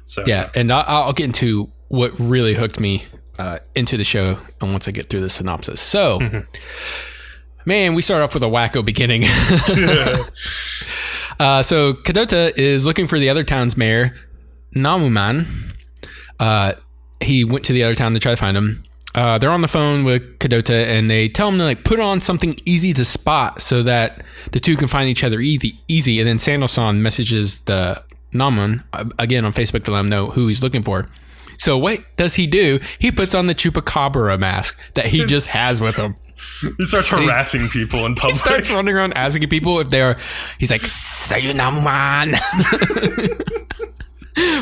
So yeah, and I'll get into what really hooked me into the show and once I get through the synopsis. So, man, we start off with a wacko beginning. So Kadota is looking for the other town's mayor, Namuman. He went to the other town to try to find him. They're on the phone with Kadota and they tell him to like put on something easy to spot so that the two can find each other easy. And then Sandal-san messages the Namun again on Facebook to let him know who he's looking for. So what does he do? He puts on the Chupacabra mask that he just has with him. He starts harassing people in public. He starts running around asking people if they're. He's like, "Sayunaman."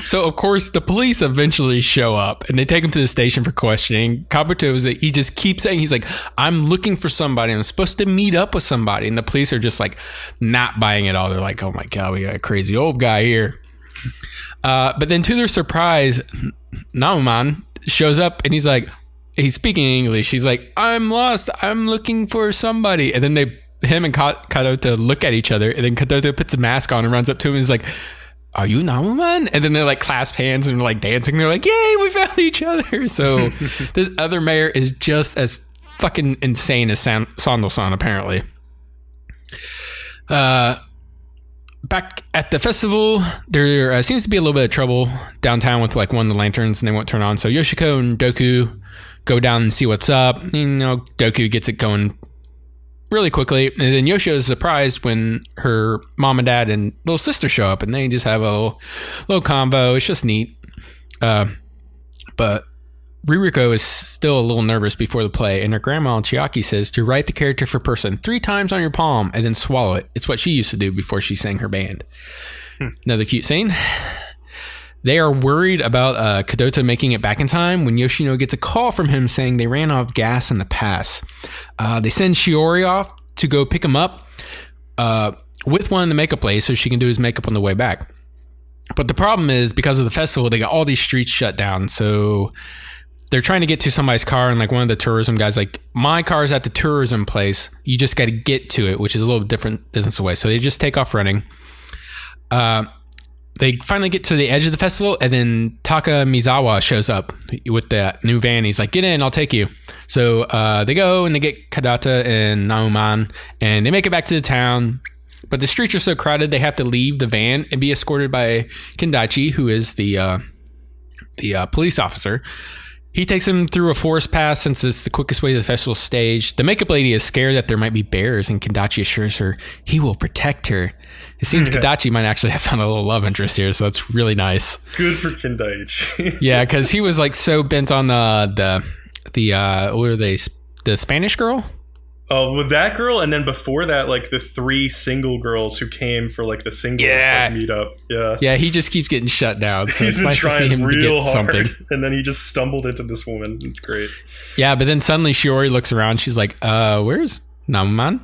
So of course the police eventually show up and they take him to the station for questioning. Kabuto he just keeps saying he's like, "I'm looking for somebody. I'm supposed to meet up with somebody," and the police are just like not buying it all. They're like, "Oh my god, we got a crazy old guy here." But then to their surprise, Nauman shows up and he's like, he's speaking English. He's like, "I'm lost. I'm looking for somebody." And then him and Kadota look at each other, and then Kadota puts a mask on and runs up to him and is like, "Are you Nauman?" And then they're like clasp hands and like dancing. They're like, "Yay, we found each other." So this other mayor is just as fucking insane as Sandal-san, apparently. Back at the festival, there seems to be a little bit of trouble downtown with like one of the lanterns and they won't turn on. So Yoshiko and Doku go down and see what's up. You know, Doku gets it going really quickly. And then Yoshio is surprised when her mom and dad and little sister show up and they just have a little combo. It's just neat. But Ririko is still a little nervous before the play, and her grandma Chiaki says to write the character for person 3 times on your palm and then swallow it. It's what she used to do before she sang her band. Another cute scene. They are worried about Kadota making it back in time when Yoshino gets a call from him saying they ran out of gas in the pass. They send Shiori off to go pick him up with one in the makeup place so she can do his makeup on the way back. But the problem is because of the festival, they got all these streets shut down. So they're trying to get to somebody's car, and like one of the tourism guys like, "My car's at the tourism place. You just got to get to it," which is a little different distance away. So they just take off running. They finally get to the edge of the festival, and then Taka Mizawa shows up with that new van. He's like, "Get in, I'll take you." So they go and they get Kadata and Nauman, and they make it back to the town. But the streets are so crowded, they have to leave the van and be escorted by Kendachi, who is the police officer. He takes him through a forest path since it's the quickest way to the festival stage. The makeup lady is scared that there might be bears, and Kendachi assures her he will protect her. It seems Kendachi might actually have found a little love interest here, so that's really nice. Good for Kendachi. Yeah, because he was like so bent on the what are they? The Spanish girl? Oh, with that girl, and then before that, like the 3 single girls who came for like the singles like, meetup. Yeah, he just keeps getting shut down. So he's it's been nice trying to see him real to get hard, something. And then he just stumbled into this woman. It's great. Yeah, but then suddenly Shiori looks around. She's like, "Where's Namuman?"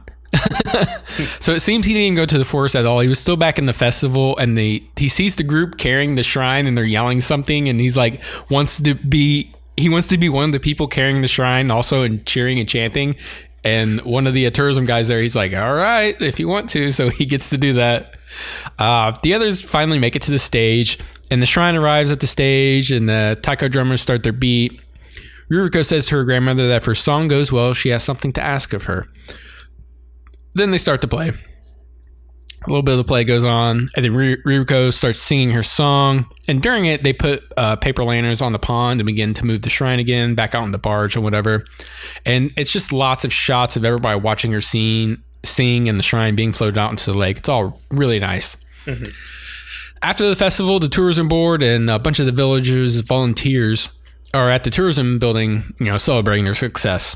So it seems he didn't even go to the forest at all. He was still back in the festival, and he sees the group carrying the shrine, and they're yelling something, and he's like wants to be one of the people carrying the shrine, also and cheering and chanting. And one of the tourism guys there, he's like, "All right, if you want to." So he gets to do that. The others finally make it to the stage, and the shrine arrives at the stage, and the taiko drummers start their beat. Ruriko says to her grandmother that if her song goes well, she has something to ask of her. Then they start to play. A little bit of the play goes on, and then Ririko starts singing her song. And during it, they put paper lanterns on the pond and begin to move the shrine again, back out on the barge or whatever. And it's just lots of shots of everybody watching her sing and the shrine being floated out into the lake. It's all really nice. Mm-hmm. After the festival, the tourism board and a bunch of the villagers, volunteers, are at the tourism building, celebrating their success.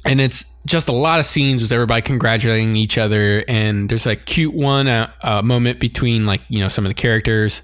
And it's just a lot of scenes with everybody congratulating each other. And there's a cute one moment between some of the characters.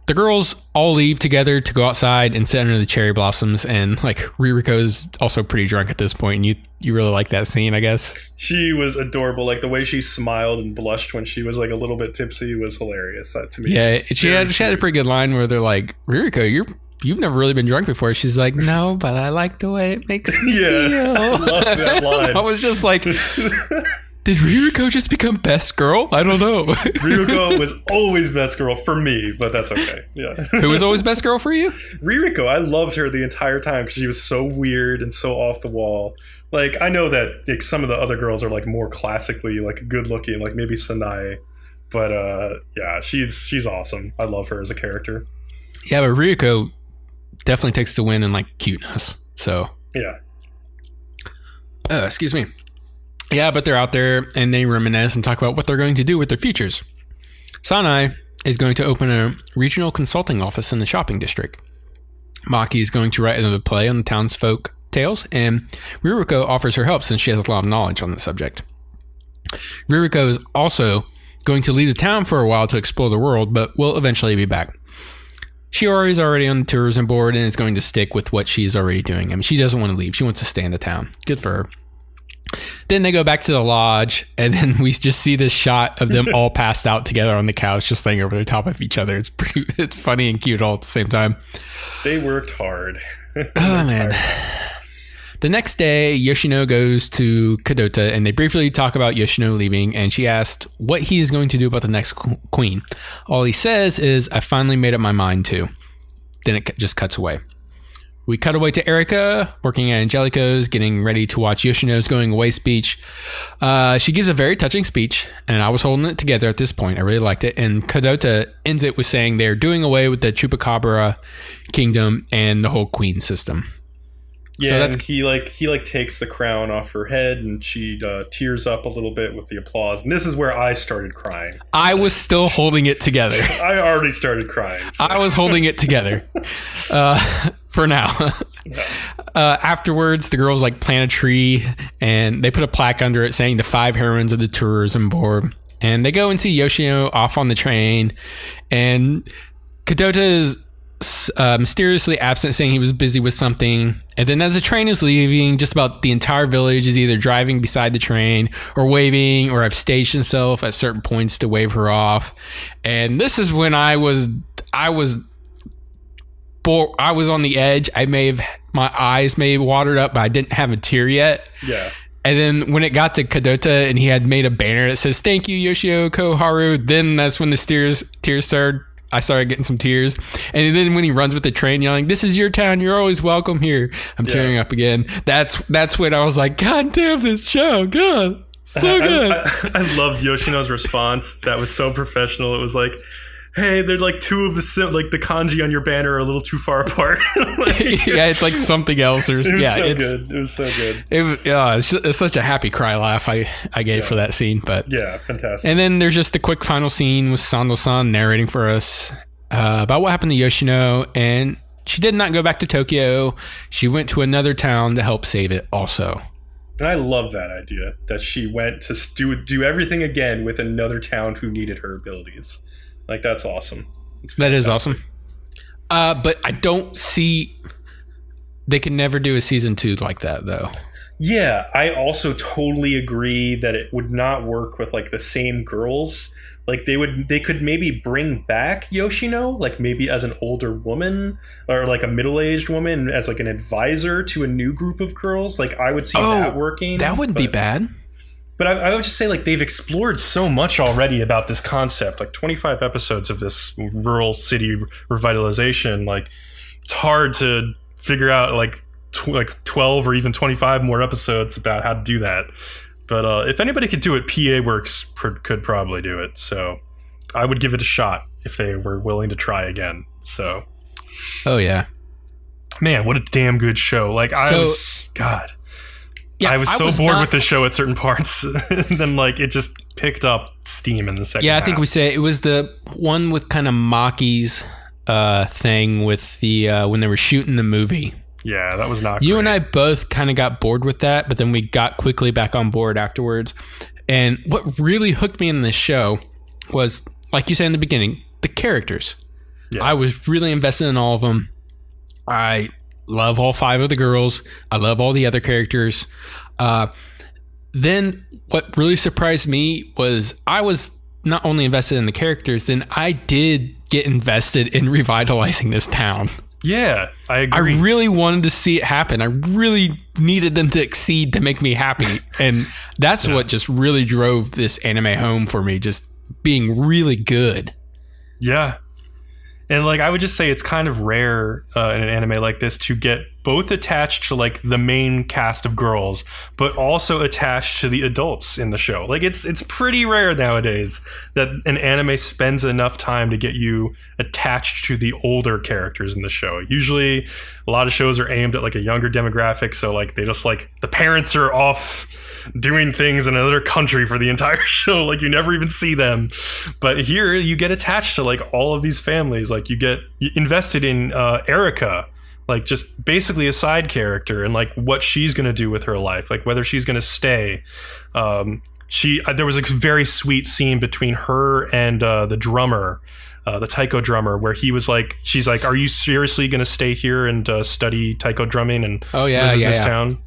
The girls all leave together to go outside and sit under the cherry blossoms. And like Ririko's also pretty drunk at this point. And you really like that scene, I guess. She was adorable. Like the way she smiled and blushed when she was like a little bit tipsy was hilarious to me. Yeah, she had a pretty good line where they're like, "Ririko, you're you've never really been drunk before. She's like, no, but I like the way it makes me feel. I love that line. I was just like, did Ririko just become best girl? I don't know. Ririko was always best girl for me, but that's okay. Yeah. Who was always best girl for you? Ririko. I loved her the entire time because she was so weird and so off the wall. Like, I know that like, some of the other girls are like more classically like good looking, like maybe Sanae, but yeah, she's awesome. I love her as a character. Yeah, but Ririko definitely takes the win in like cuteness. So yeah. Excuse me. Yeah, but they're out there and they reminisce and talk about what they're going to do with their futures. Sanae is going to open a regional consulting office in the shopping district. Maki is going to write another play on the townsfolk tales, and Ririko offers her help since she has a lot of knowledge on the subject. Ririko is also going to leave the town for a while to explore the world, but will eventually be back. Shiori is already on the tourism board and is going to stick with what she's already doing. I mean, she doesn't want to leave. She wants to stay in the town. Good for her. Then they go back to the lodge, and then we just see this shot of them all passed out together on the couch, just laying over the top of each other. It's funny and cute all at the same time. They worked hard. Oh, man. The next day, Yoshino goes to Kadota, and they briefly talk about Yoshino leaving, and she asked what he is going to do about the next queen. All he says is, I finally made up my mind to. Then it just cuts away. We cut away to Erika, working at Angelico's, getting ready to watch Yoshino's going away speech. She gives a very touching speech, and I was holding it together at this point. I really liked it. And Kadota ends it with saying they're doing away with the Chupacabra kingdom and the whole queen system. Yeah, so and he takes the crown off her head, and she tears up a little bit with the applause. And this is where I started crying. I was still holding it together. I already started crying. So. I was holding it together. For now. Afterwards, the girls like plant a tree, and they put a plaque under it saying the 5 heroines of the tourism board. And they go and see Yoshino off on the train, and Kadota is mysteriously absent, saying he was busy with something. And then as the train is leaving, just about the entire village is either driving beside the train or waving, or have staged himself at certain points to wave her off. And this is when I was on the edge. My eyes may have watered up, but I didn't have a tear yet. Yeah. And then when it got to Kadota and he had made a banner that says, "Thank you, Yoshio Koharu," then that's when the tears started. I started getting some tears. And then when he runs with the train yelling, "This is your town, you're always welcome here," I'm tearing up again. That's when I was like, God damn this show, God, so good. I loved Yoshino's response. That was so professional. It was like, hey, they're like 2 of the kanji on your banner are a little too far apart. Yeah, it's like something else. Or it was so good. It was so good. It's such a happy cry laugh I gave for that scene. But yeah, fantastic. And then there's just a quick final scene with Sando-san narrating for us about what happened to Yoshino. And she did not go back to Tokyo. She went to another town to help save it also. And I love that idea, that she went to do everything again with another town who needed her abilities. Like, that's awesome. That is awesome. But I don't see... They could never do a season 2 like that, though. Yeah, I also totally agree that it would not work with, like, the same girls. Like, they could maybe bring back Yoshino, like, maybe as an older woman, or, like, a middle-aged woman, as, like, an advisor to a new group of girls. Like, I would see that working. That wouldn't be bad. But I would just say, like, they've explored so much already about this concept. Like, 25 episodes of this rural city revitalization. Like, it's hard to figure out, like 12 or even 25 more episodes about how to do that. But if anybody could do it, PA Works could probably do it. So I would give it a shot if they were willing to try again. So. Oh, yeah. Man, what a damn good show. Like, God. Yeah, I was so bored with the show at certain parts, and then like it just picked up steam in the second half. I think we say it was the one with kind of Maki's thing with the when they were shooting the movie. Yeah, that was not You great. and I both kind of got bored with that, but then we got quickly back on board afterwards. And what really hooked me in this show was, like you said in the beginning, the characters. Yeah. I was really invested in all of them. I love all 5 of the girls. I love all the other characters. Then what really surprised me was I was not only invested in the characters, then I did get invested in revitalizing this town. Yeah, I agree. I really wanted to see it happen. I really needed them to exceed to make me happy. And that's what just really drove this anime home for me, just being really good. Yeah. And like I would just say it's kind of rare in an anime like this to get both attached to like the main cast of girls, but also attached to the adults in the show. Like it's pretty rare nowadays that an anime spends enough time to get you attached to the older characters in the show. Usually a lot of shows are aimed at like a younger demographic, so like they just like the parents are off doing things in another country for the entire show, like you never even see them. But here you get attached to like all of these families. Like you get invested in Erica, like just basically a side character, and like what she's gonna do with her life, like whether she's gonna stay. There was a very sweet scene between her and the drummer, the taiko drummer, where she's like, are you seriously gonna stay here and study taiko drumming and live in this town?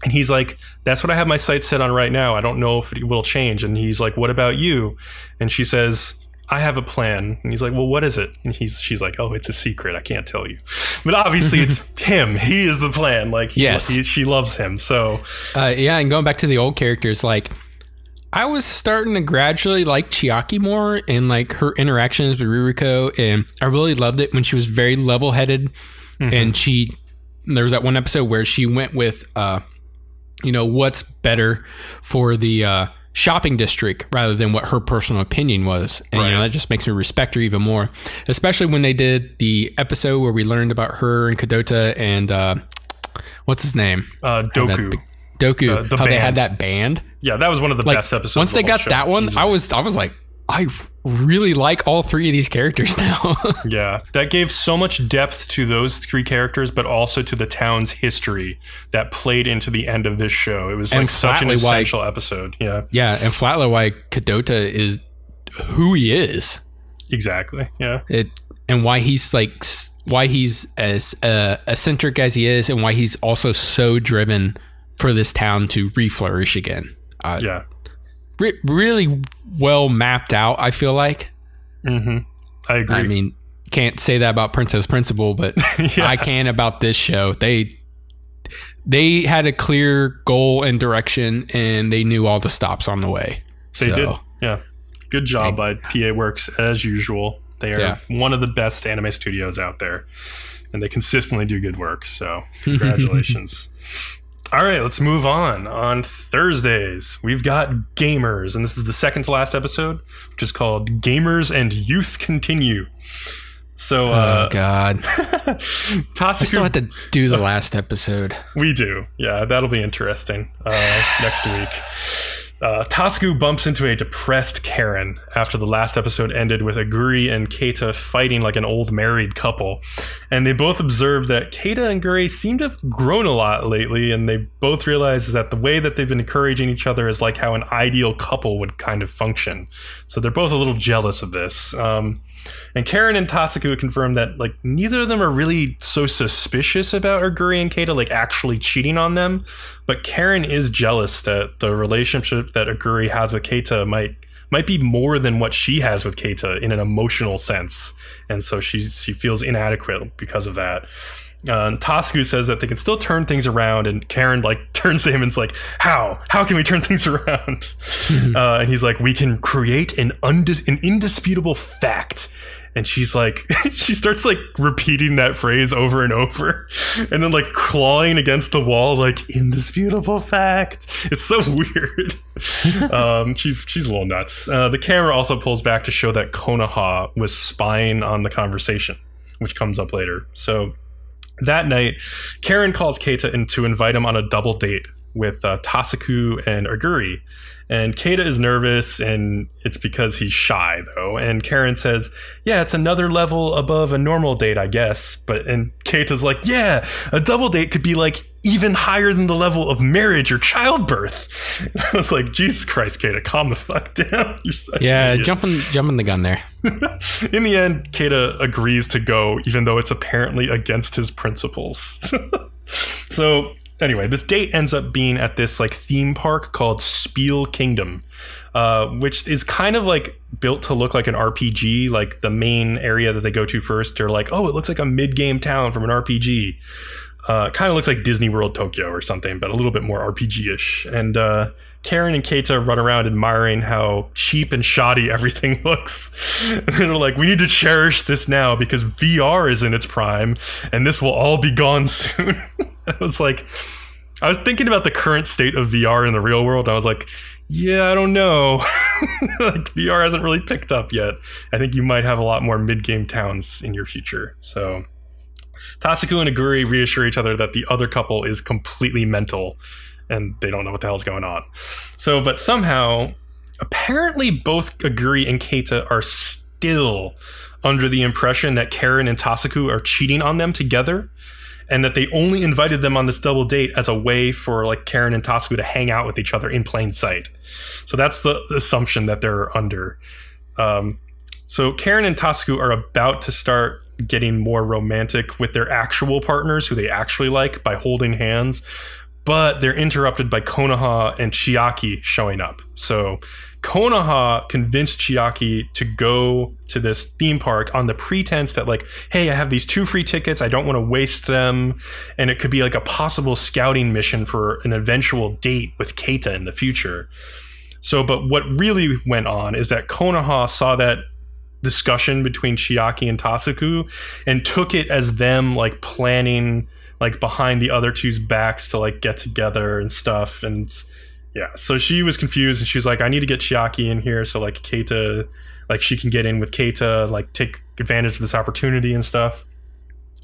And he's like, that's what I have my sights set on right now. I don't know if it will change. And he's like, what about you? And she says, I have a plan. And he's like, well, what is it? And she's like, oh, it's a secret. I can't tell you. But obviously it's him. He is the plan. Like, she loves him. So, and going back to the old characters, like I was starting to gradually like Chiaki more and like her interactions with Ririko. And I really loved it when she was very level-headed. And there was that one episode where she went with, what's better for the shopping district rather than what her personal opinion was. And, that just makes me respect her even more, especially when they did the episode where we learned about her and Kadota and what's his name? Doku. Doku. How they had that band. Yeah, that was one of the best episodes. Once they got that one, I was like, I really like all three of these characters now. Yeah, that gave so much depth to those three characters, but also to the town's history that played into the end of this show. It was like such an essential episode. Yeah, and flatly why Kadota is who he is. Exactly. Yeah. And why he's as eccentric as he is, and why he's also so driven for this town to reflourish again. Really well mapped out, I feel like. I agree. I mean, can't say that about Princess Principal, but I can about this show. They had a clear goal and direction, and they knew all the stops on the way. They did. Yeah. Good job by PA Works, as usual. They are one of the best anime studios out there, and they consistently do good work. So congratulations. All right, let's move on. On Thursdays, we've got Gamers, and this is the second to last episode, which is called Gamers and Youth Continue. So, oh God, Tasuku, I still have to do the last episode. We do, yeah. That'll be interesting next week. Tasuku bumps into a depressed Karen after the last episode ended with Aguri and Keita fighting like an old married couple. And they both observe that Keita and Aguri seem to have grown a lot lately, and they both realize that the way that they've been encouraging each other is like how an ideal couple would kind of function. So they're both a little jealous of this. And Karen and Tasuku confirm that like neither of them are really so suspicious about Aguri and Keita like actually cheating on them, but Karen is jealous that the relationship that Aguri has with Keita might be more than what she has with Keita in an emotional sense, and so she feels inadequate because of that. Tasuku says that they can still turn things around, and Karen like turns to him and's like, how can we turn things around? And he's like, we can create an indisputable fact. And she's like, she starts like repeating that phrase over and over, and then like clawing against the wall, like indisputable fact. It's so weird. She's a little nuts. The camera also pulls back to show that Konoha was spying on the conversation, which comes up later. So that night, Karen calls Keita in to invite him on a double date with Tasuku and Aguri. And Keita is nervous, and it's because he's shy, though. And Karen says, yeah, it's another level above a normal date, I guess. And Keita's like, yeah, a double date could be like even higher than the level of marriage or childbirth. And I was like, Jesus Christ, Keita, calm the fuck down. You're such an idiot. Jumping the gun there. In the end, Keita agrees to go, even though it's apparently against his principles. So Anyway, this date ends up being at this like theme park called Spiel Kingdom, which is kind of like built to look like an RPG. Like the main area that they go to first, they're like, oh, it looks like a mid-game town from an RPG. Kind of looks like Disney World Tokyo or something, but a little bit more RPG-ish. And Karen and Keita run around admiring how cheap and shoddy everything looks. And they're like, we need to cherish this now because VR is in its prime and this will all be gone soon. I was thinking about the current state of VR in the real world. I was like, yeah, I don't know. Like VR hasn't really picked up yet. I think you might have a lot more mid-game towns in your future. So Tasuku and Aguri reassure each other that the other couple is completely mental and they don't know what the hell's going on. So, but somehow, apparently both Aguri and Keita are still under the impression that Karen and Tasuku are cheating on them together and that they only invited them on this double date as a way for like Karen and Tasuku to hang out with each other in plain sight. So that's the assumption that they're under. So Karen and Tasuku are about to start getting more romantic with their actual partners who they actually like by holding hands, but they're interrupted by Konoha and Chiaki showing up. So Konoha convinced Chiaki to go to this theme park on the pretense that like, hey, I have these 2 free tickets, I don't want to waste them, and it could be like a possible scouting mission for an eventual date with Keita in the future. So, but what really went on is that Konoha saw that discussion between Chiaki and Tasuku and took it as them like planning like behind the other two's backs to like get together and stuff. And yeah, so she was confused and she was like, I need to get Chiaki in here so like Keita, like she can get in with Keita, like take advantage of this opportunity and stuff.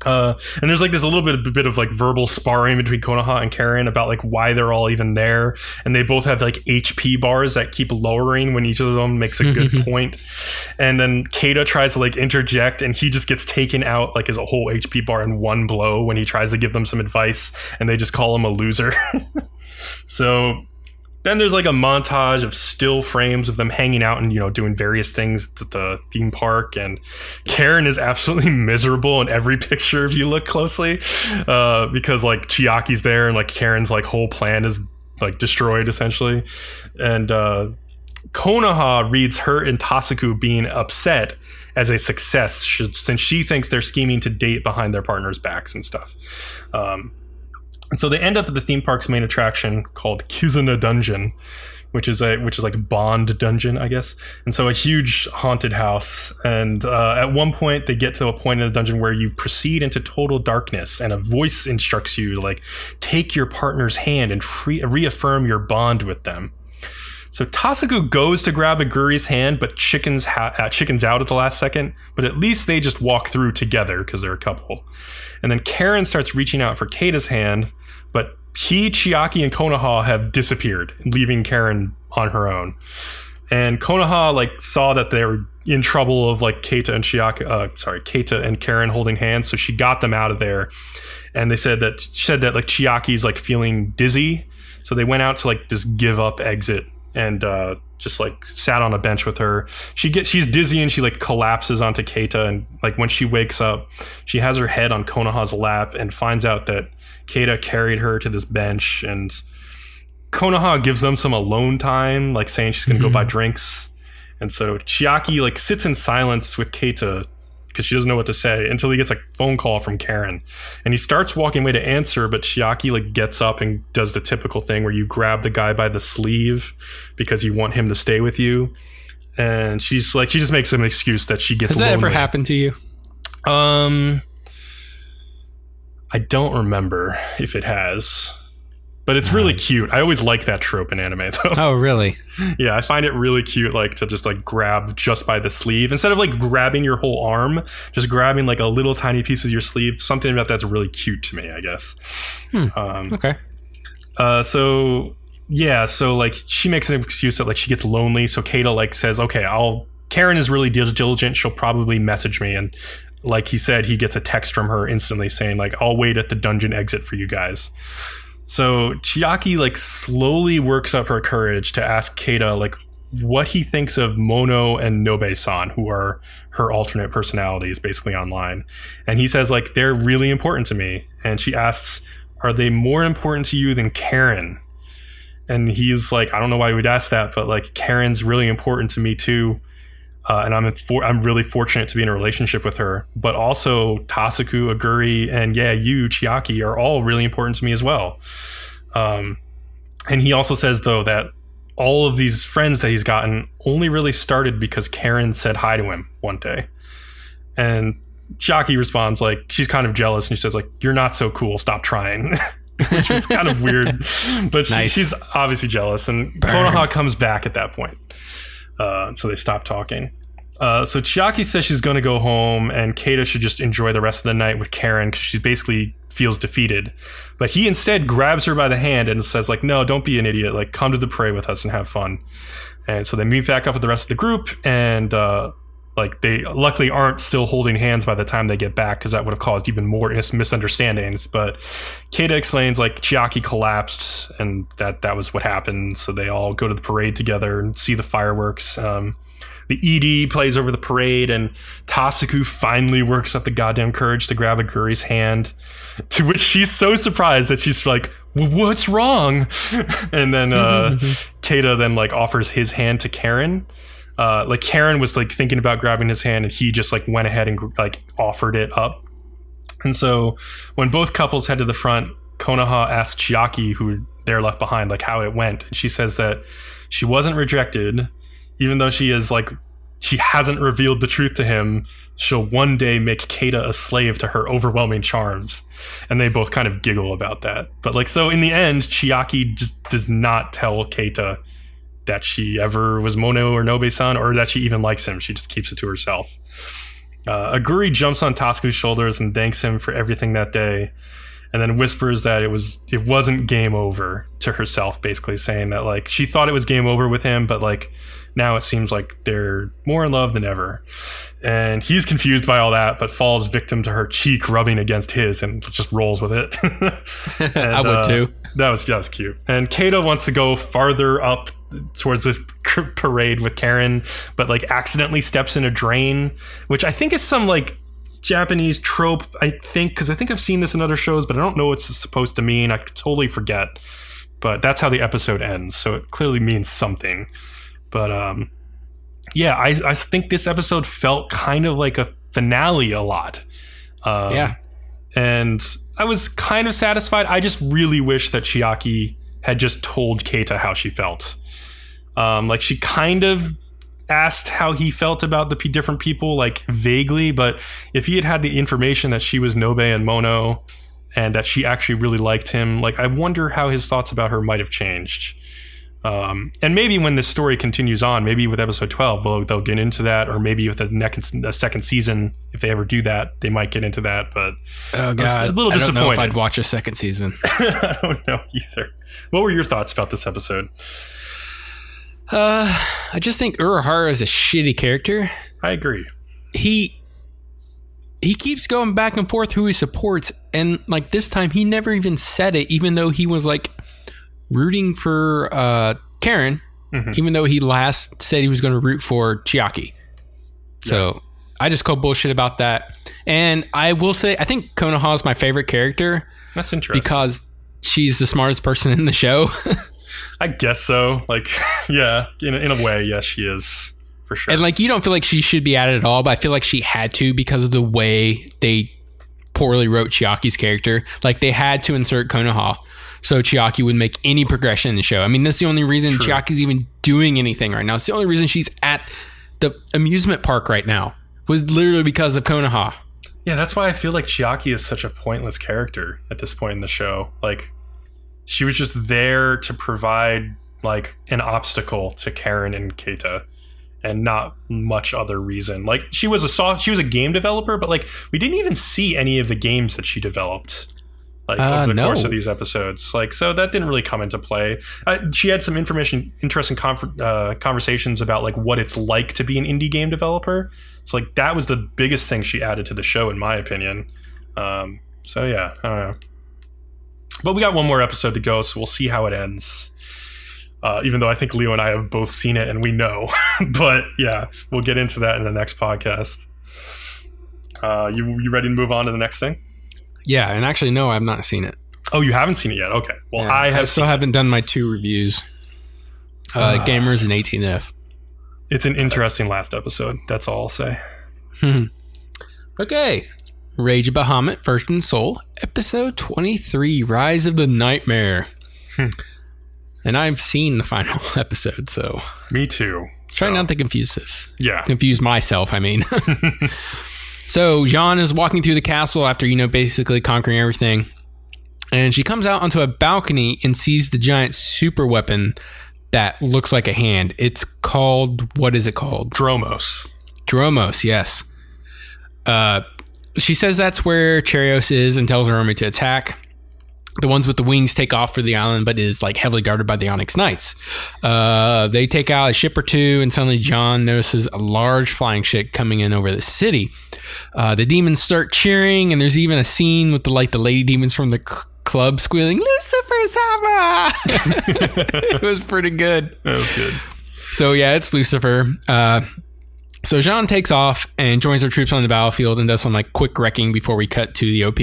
And there's like this a little bit of like verbal sparring between Konoha and Karen about like why they're all even there, and they both have like HP bars that keep lowering when each of them makes a good point. And then Keita tries to like interject, and he just gets taken out like his whole HP bar in one blow when he tries to give them some advice, and they just call him a loser. So then there's like a montage of still frames of them hanging out and, you know, doing various things at the theme park. And Karen is absolutely miserable in every picture if you look closely, because like Chiaki's there and like Karen's like whole plan is like destroyed essentially. And Konoha reads her and Tasuku being upset as a success since she thinks they're scheming to date behind their partners' backs and stuff. And so they end up at the theme park's main attraction called Kizuna Dungeon, which is like a Bond dungeon, I guess. And so a huge haunted house. And at one point, they get to a point in the dungeon where you proceed into total darkness, and a voice instructs you to like take your partner's hand and reaffirm your bond with them. So Tasuku goes to grab Aguri's hand, but chickens out at the last second. But at least they just walk through together because they're a couple. And then Karen starts reaching out for Keita's hand, but Chiaki, and Konoha have disappeared, leaving Karen on her own. And Konoha like saw that they were in trouble of like Keita and Karen holding hands, so she got them out of there. And she said that like Chiaki's like feeling dizzy, so they went out to like this give up exit and just like sat on a bench with her. She's dizzy and she like collapses onto Keita, and like when she wakes up, she has her head on Konoha's lap and finds out that Keita carried her to this bench. And Konoha gives them some alone time, like saying she's gonna go buy drinks. And so Chiaki like sits in silence with Keita because she doesn't know what to say until he gets a phone call from Karen, and he starts walking away to answer, but Chiaki like gets up and does the typical thing where you grab the guy by the sleeve because you want him to stay with you. And she just makes an excuse that she gets lonely. Has that ever happened to you? I don't remember if it has, but it's really cute. I always like that trope in anime though. Oh, really? Yeah, I find it really cute, like to just like grab just by the sleeve instead of like grabbing your whole arm, just grabbing like a little tiny piece of your sleeve. Something about that's really cute to me, I guess. Okay. So like she makes an excuse that like she gets lonely. So Keita like says, okay, Karen is really diligent. She'll probably message me. And like he said, he gets a text from her instantly saying like, I'll wait at the dungeon exit for you guys. So Chiaki like slowly works up her courage to ask Keita like what he thinks of Mono and Nobe-san, who are her alternate personalities basically online. And he says like, they're really important to me. And she asks, are they more important to you than Karen? And he's like, I don't know why you would ask that, but like Karen's really important to me too. And I'm really fortunate to be in a relationship with her. But also Tasuku, Aguri, and you, Chiaki, are all really important to me as well. And he also says, though, that all of these friends that he's gotten only really started because Karen said hi to him one day. And Chiaki responds like, she's kind of jealous, and she says like, you're not so cool, stop trying. Which was kind of weird, but nice. She's obviously jealous, and Konoha comes back at that point. So they stop talking. So Chiaki says she's going to go home, and Keita should just enjoy the rest of the night with Karen because she basically feels defeated. But he instead grabs her by the hand and says like, no, don't be an idiot. Like, come to the parade with us and have fun. And so they meet back up with the rest of the group, and like they luckily aren't still holding hands by the time they get back, because that would have caused even more misunderstandings. But Keita explains like Chiaki collapsed and that was what happened. So they all go to the parade together and see the fireworks. The ED plays over the parade, and Tasuku finally works up the goddamn courage to grab Aguri's hand, to which she's so surprised that she's like, well, what's wrong? And then Keita then like offers his hand to Karen. Like Karen was like thinking about grabbing his hand, and he just like went ahead and like offered it up. And so when both couples head to the front, Konoha asks Chiaki, who they're left behind, like how it went. And she says that she wasn't rejected, even though she hasn't revealed the truth to him. She'll one day make Keita a slave to her overwhelming charms. And they both kind of giggle about that. But like, so in the end, Chiaki just does not tell Keita that she ever was Mono or Nobe-san, or that she even likes him. She just keeps it to herself. Aguri jumps on Tasuku's shoulders and thanks him for everything that day, and then whispers that it wasn't game over to herself, basically saying that like she thought it was game over with him, but like now it seems like they're more in love than ever. And he's confused by all that, but falls victim to her cheek rubbing against his and just rolls with it. And, I would too. That was cute. And Keita wants to go farther up towards the parade with Karen, but like accidentally steps in a drain, which I think is some like Japanese trope, I think, because I think I've seen this in other shows, but I don't know what it's supposed to mean. I totally forget. But that's how the episode ends, so it clearly means something. But I think this episode felt kind of like a finale a lot. And I was kind of satisfied. I just really wish that Chiaki had just told Keita how she felt. Like she kind of asked how he felt about the different people, like vaguely, but if he had had the information that she was Nobe and Mono and that she actually really liked him, like I wonder how his thoughts about her might have changed. And maybe when this story continues on, maybe with episode 12, they'll get into that, or maybe with the second season, if they ever do that, they might get into that. But oh god, I was a little disappointed. I don't know if I'd watch a second season. I don't know either. What were your thoughts about this episode? I just think Urahara is a shitty character. I agree. He keeps going back and forth who he supports, and like this time he never even said it, even though he was like rooting for Karen, even though he last said he was going to root for Chiaki. So I just call bullshit about that. And I will say, I think Konoha is my favorite character. That's interesting. Because she's the smartest person in the show. I guess so. Like, yeah, in a way, yes, she is. For sure. And like, you don't feel like she should be added at all, but I feel like she had to because of the way they poorly wrote Chiaki's character. Like, they had to insert Konoha so Chiaki would make any progression in the show. I mean, that's the only reason Chiaki's even doing anything right now. It's the only reason she's at the amusement park right now was literally because of Konoha. Yeah, that's why I feel like Chiaki is such a pointless character at this point in the show. Like, she was just there to provide like an obstacle to Karen and Keita, and not much other reason. Like, she was a game developer, but like we didn't even see any of the games that she developed like over the course of these episodes. Like, so that didn't really come into play. She had some interesting conversations about like what it's like to be an indie game developer. So like that was the biggest thing she added to the show, in my opinion. So yeah, I don't know. But we got one more episode to go, so we'll see how it ends. Even though I think Leo and I have both seen it and we know. But yeah, we'll get into that in the next podcast. You ready to move on to the next thing? Yeah, and actually, no, I've not seen it. Oh, you haven't seen it yet? Okay. Well, Yeah, I still haven't done my 2 reviews. Gamers and 18F. It's an interesting last episode. That's all I'll say. Okay. Rage of Bahamut, First and Soul, episode 23, Rise of the Nightmare. And I've seen the final episode, so... Me too. Try not to confuse this. Yeah. Confuse myself, I mean. So, Jean is walking through the castle after, basically conquering everything. And she comes out onto a balcony and sees the giant super weapon that looks like a hand. It's called... What is it called? Dromos. Dromos, yes. She says that's where Charios is and tells her army to attack. The ones with the wings take off for the island, but is like heavily guarded by the Onyx Knights. They take out a ship or two, and suddenly John notices a large flying ship coming in over the city. The demons start cheering, and there's even a scene with the lady demons from the club squealing, "Lucifer's hammer!" It was pretty good. That was good. So yeah, it's Lucifer. So Jean takes off and joins her troops on the battlefield and does some quick wrecking before we cut to the OP.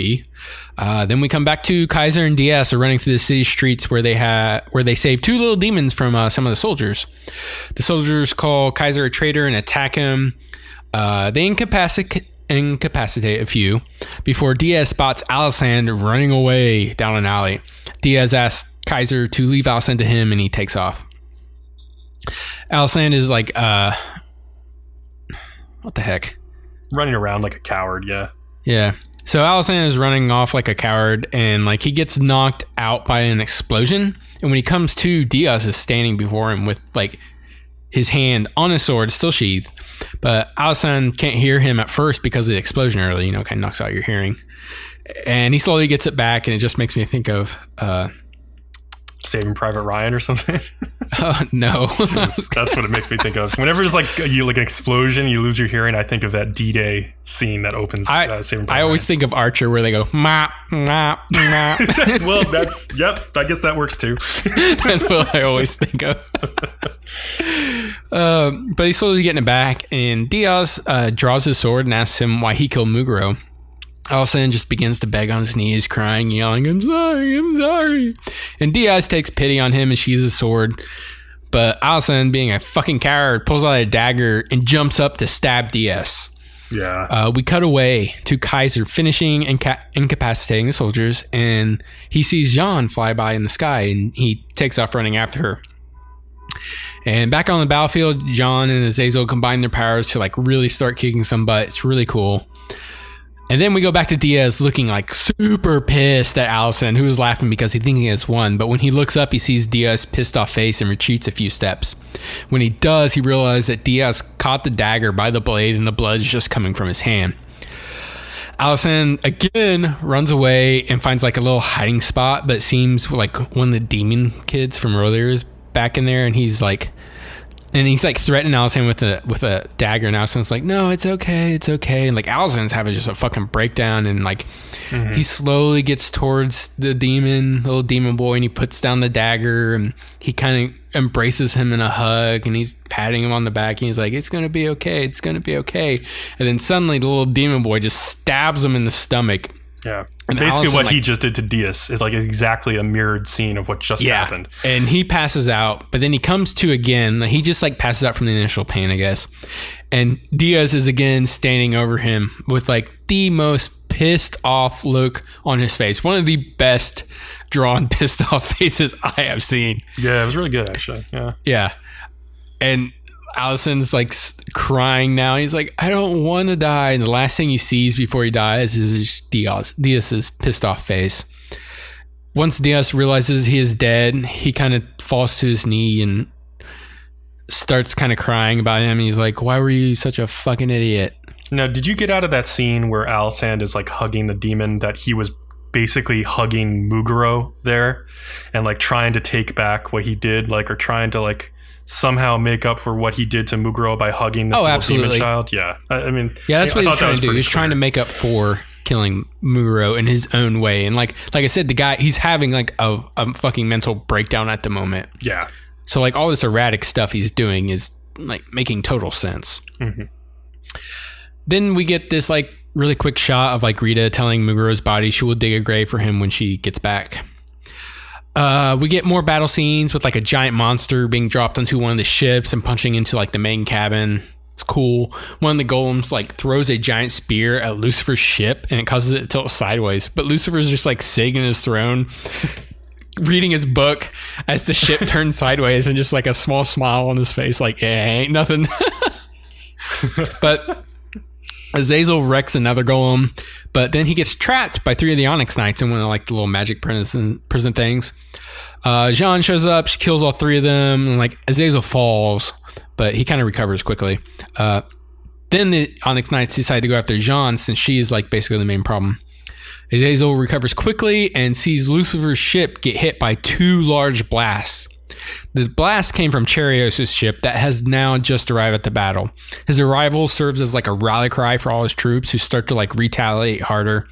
Then we come back to Kaiser and Diaz are running through the city streets where they save 2 little demons from some of the soldiers. The soldiers call Kaiser a traitor and attack him. They incapacitate a few before Diaz spots Alisand running away down an alley. Diaz asks Kaiser to leave Alisand to him, and he takes off. Alisand is what the heck? Running around like a coward, yeah. Yeah. So Alisand is running off like a coward, and he gets knocked out by an explosion. And when he comes to, Diaz is standing before him with his hand on his sword, still sheathed. But Alisand can't hear him at first because of the explosion early, kind of knocks out your hearing. And he slowly gets it back, and it just makes me think of Saving Private Ryan or something. No. That's what it makes me think of. Whenever there's an explosion, you lose your hearing, I think of that D-Day scene that opens Saving Private Ryan. I always think of Archer where they go, "Mop, mop, mop." Well, I guess that works too. That's what I always think of. But he's slowly getting it back, and Diaz draws his sword and asks him why he killed Muguro. Alisand just begins to beg on his knees, crying, yelling, I'm sorry. And Diaz takes pity on him and sheathes his sword. But Alisand, being a fucking coward, pulls out a dagger and jumps up to stab Diaz. Yeah. We cut away to Kaiser finishing and incapacitating the soldiers, and he sees Jean fly by in the sky, and he takes off running after her. And back on the battlefield, Jean and Azazel combine their powers to really start kicking some butt. It's really cool. And then we go back to Diaz looking super pissed at Alisand, who was laughing because he thinks he has won. But when he looks up, he sees Diaz's pissed off face and retreats a few steps. When he does, he realizes that Diaz caught the dagger by the blade and the blood is just coming from his hand. Alisand again runs away and finds a little hiding spot, but it seems one of the demon kids from earlier is back in there, and he's threatening Alisand with a dagger, and Alisand's no, it's okay. And Alisand's having just a fucking breakdown, and he slowly gets towards the little demon boy, and he puts down the dagger, and he kind of embraces him in a hug, and he's patting him on the back, and he's like, it's gonna be okay. And then suddenly the little demon boy just stabs him in the stomach. Yeah. And basically Alisand, what he just did to Diaz is exactly a mirrored scene of what just happened. And he passes out, but then he comes to again. He just passes out from the initial pain, I guess. And Diaz is again standing over him with the most pissed off look on his face. One of the best drawn pissed off faces I have seen. Yeah, it was really good actually. Yeah. Yeah. And Alisand's crying now. He's I don't want to die. And the last thing he sees before he dies is Diaz's pissed off face. Once Diaz realizes he is dead, he kind of falls to his knee and starts kind of crying about him. He's why were you such a fucking idiot? Now, did you get out of that scene where Alisand is hugging the demon that he was basically hugging Muguro there and trying to take back what he did, or trying to somehow make up for what he did to Muguro by hugging this little demon child? Yeah. I mean, that's what he's trying to do. He's trying to make up for killing Muguro in his own way. And like I said, the guy, he's having a fucking mental breakdown at the moment. Yeah. So all this erratic stuff he's doing is making total sense. Mm-hmm. Then we get this really quick shot of like Rita telling Muguru's body she will dig a grave for him when she gets back. We get more battle scenes with like a giant monster being dropped onto one of the ships and punching into like the main cabin. It's cool. One of the golems like throws a giant spear at Lucifer's ship and it causes it to tilt sideways. But Lucifer's just like sitting in his throne, reading his book as the ship turns sideways and just like a small smile on his face, like, yeah, ain't nothing. But Azazel wrecks another golem, but then he gets trapped by 3 of the Onyx Knights in one of like the little magic prison things. Jean shows up, she kills all 3 of them, and like Azazel falls, but he kind of recovers quickly. Then the Onyx Knights decide to go after Jean since she is like basically the main problem. Azazel recovers quickly and sees Lucifer's ship get hit by 2 large blasts. The blast came from Charios' ship that has now just arrived at the battle. His arrival serves as like a rally cry for all his troops who start to like retaliate harder.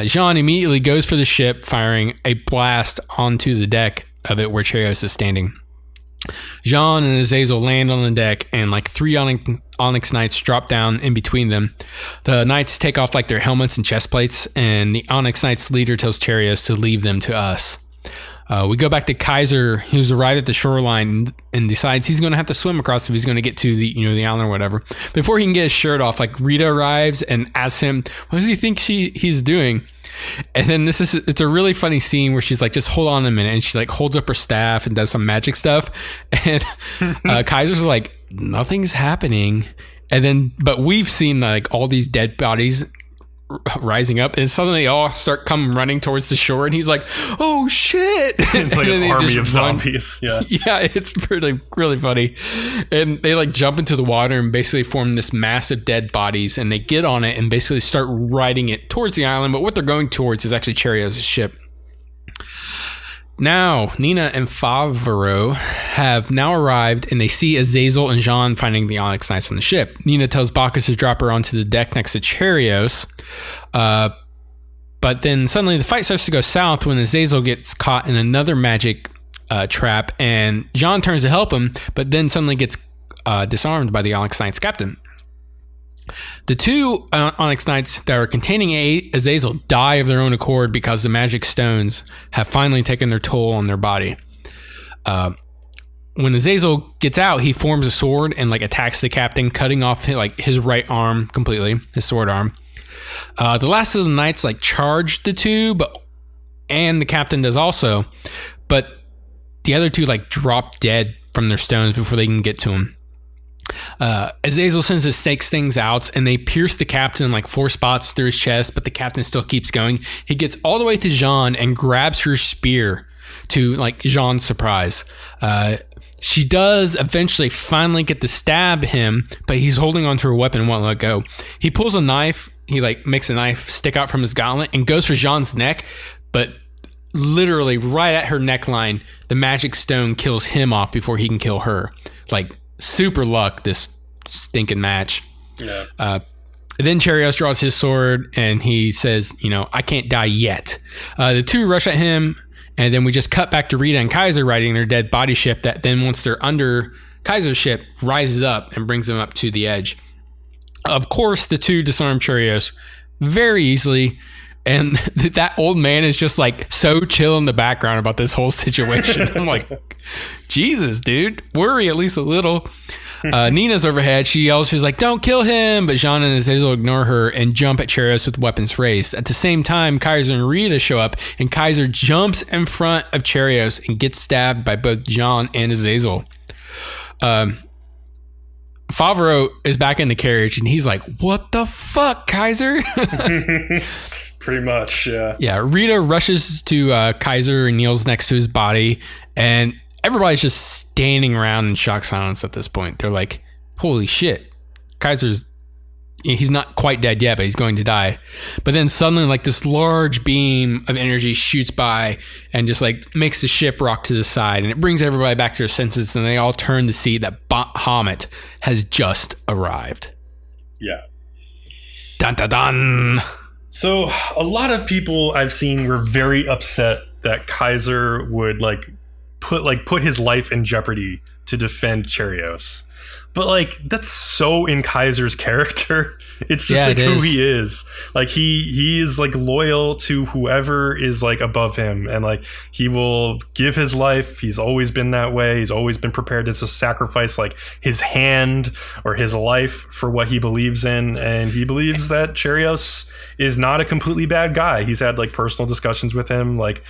Jean immediately goes for the ship, firing a blast onto the deck of it where Charios is standing. Jean and Azazel land on the deck and like 3 Onyx Knights drop down in between them. The Knights take off like their helmets and chest plates, and the Onyx Knights leader tells Charios to leave them to us. We go back to Kaiser, who's arrived at the shoreline and decides he's going to have to swim across if he's going to get to the island or whatever. Before he can get his shirt off, like Rita arrives and asks him, what does he think he's doing? And then it's a really funny scene where she's like, just hold on a minute. And she like holds up her staff and does some magic stuff. And Kaiser's like, nothing's happening. And then, but we've seen like all these dead bodies rising up, and suddenly they all start coming running towards the shore, and he's like, "Oh shit!" It's like an army of zombies. Yeah, it's really funny. And they like jump into the water and basically form this massive dead bodies, and they get on it and basically start riding it towards the island. But what they're going towards is actually Charios' ship. Now, Nina and Favreau have now arrived, and they see Azazel and Jean finding the Onyx Knights on the ship. Nina tells Bacchus to drop her onto the deck next to Charios, but then suddenly the fight starts to go south when Azazel gets caught in another magic trap, and Jean turns to help him, but then suddenly gets disarmed by the Onyx Knights captain. The 2 Onyx Knights that are containing Azazel die of their own accord because the magic stones have finally taken their toll on their body. When Azazel gets out, he forms a sword and like attacks the captain, cutting off like his right arm completely, his sword arm. The last of the knights like charge the 2, and the captain does also, but the other 2 like drop dead from their stones before they can get to him. Azazel sends his snake stings out, and they pierce the captain like 4 spots through his chest, but the captain still keeps going. He gets all the way to Jean and grabs her spear, to like Jean's surprise. She does eventually finally get to stab him, but he's holding onto her weapon and won't let go. He pulls a knife, he like makes a knife stick out from his gauntlet and goes for Jean's neck, but literally right at her neckline, the magic stone kills him off before he can kill her. Like, super luck, this stinking match. Yeah. Then Charios draws his sword and he says, I can't die yet. The 2 rush at him, and then we just cut back to Rita and Kaiser riding their dead body ship that then, once they're under Kaiser's ship, rises up and brings them up to the edge. Of course, the 2 disarm Charios very easily, and that old man is just like so chill in the background about this whole situation. I'm like, Jesus, dude, worry at least a little. Nina's overhead. She yells, she's like, don't kill him. But Jean and Azazel ignore her and jump at Charios with weapons raised. At the same time, Kaiser and Rita show up, and Kaiser jumps in front of Charios and gets stabbed by both Jean and Azazel. Favreau is back in the carriage, and he's like, what the fuck, Kaiser? Pretty much, yeah. Yeah, Rita rushes to Kaiser and kneels next to his body, and everybody's just standing around in shock silence at this point. They're like, holy shit, he's not quite dead yet, but he's going to die. But then suddenly, like, this large beam of energy shoots by and just like makes the ship rock to the side, and it brings everybody back to their senses, and they all turn to see that Bahamut has just arrived. Yeah. Dun dun dun. So a lot of people I've seen were very upset that Kaiser would put his life in jeopardy to defend Cherios. But like that's so in Kaiser's character. It's just who he is. Like he is like loyal to whoever is like above him, and like he will give his life. He's always been that way. He's always been prepared to sacrifice like his hand or his life for what he believes in. And he believes that Cherios is not a completely bad guy. He's had like personal discussions with him. Like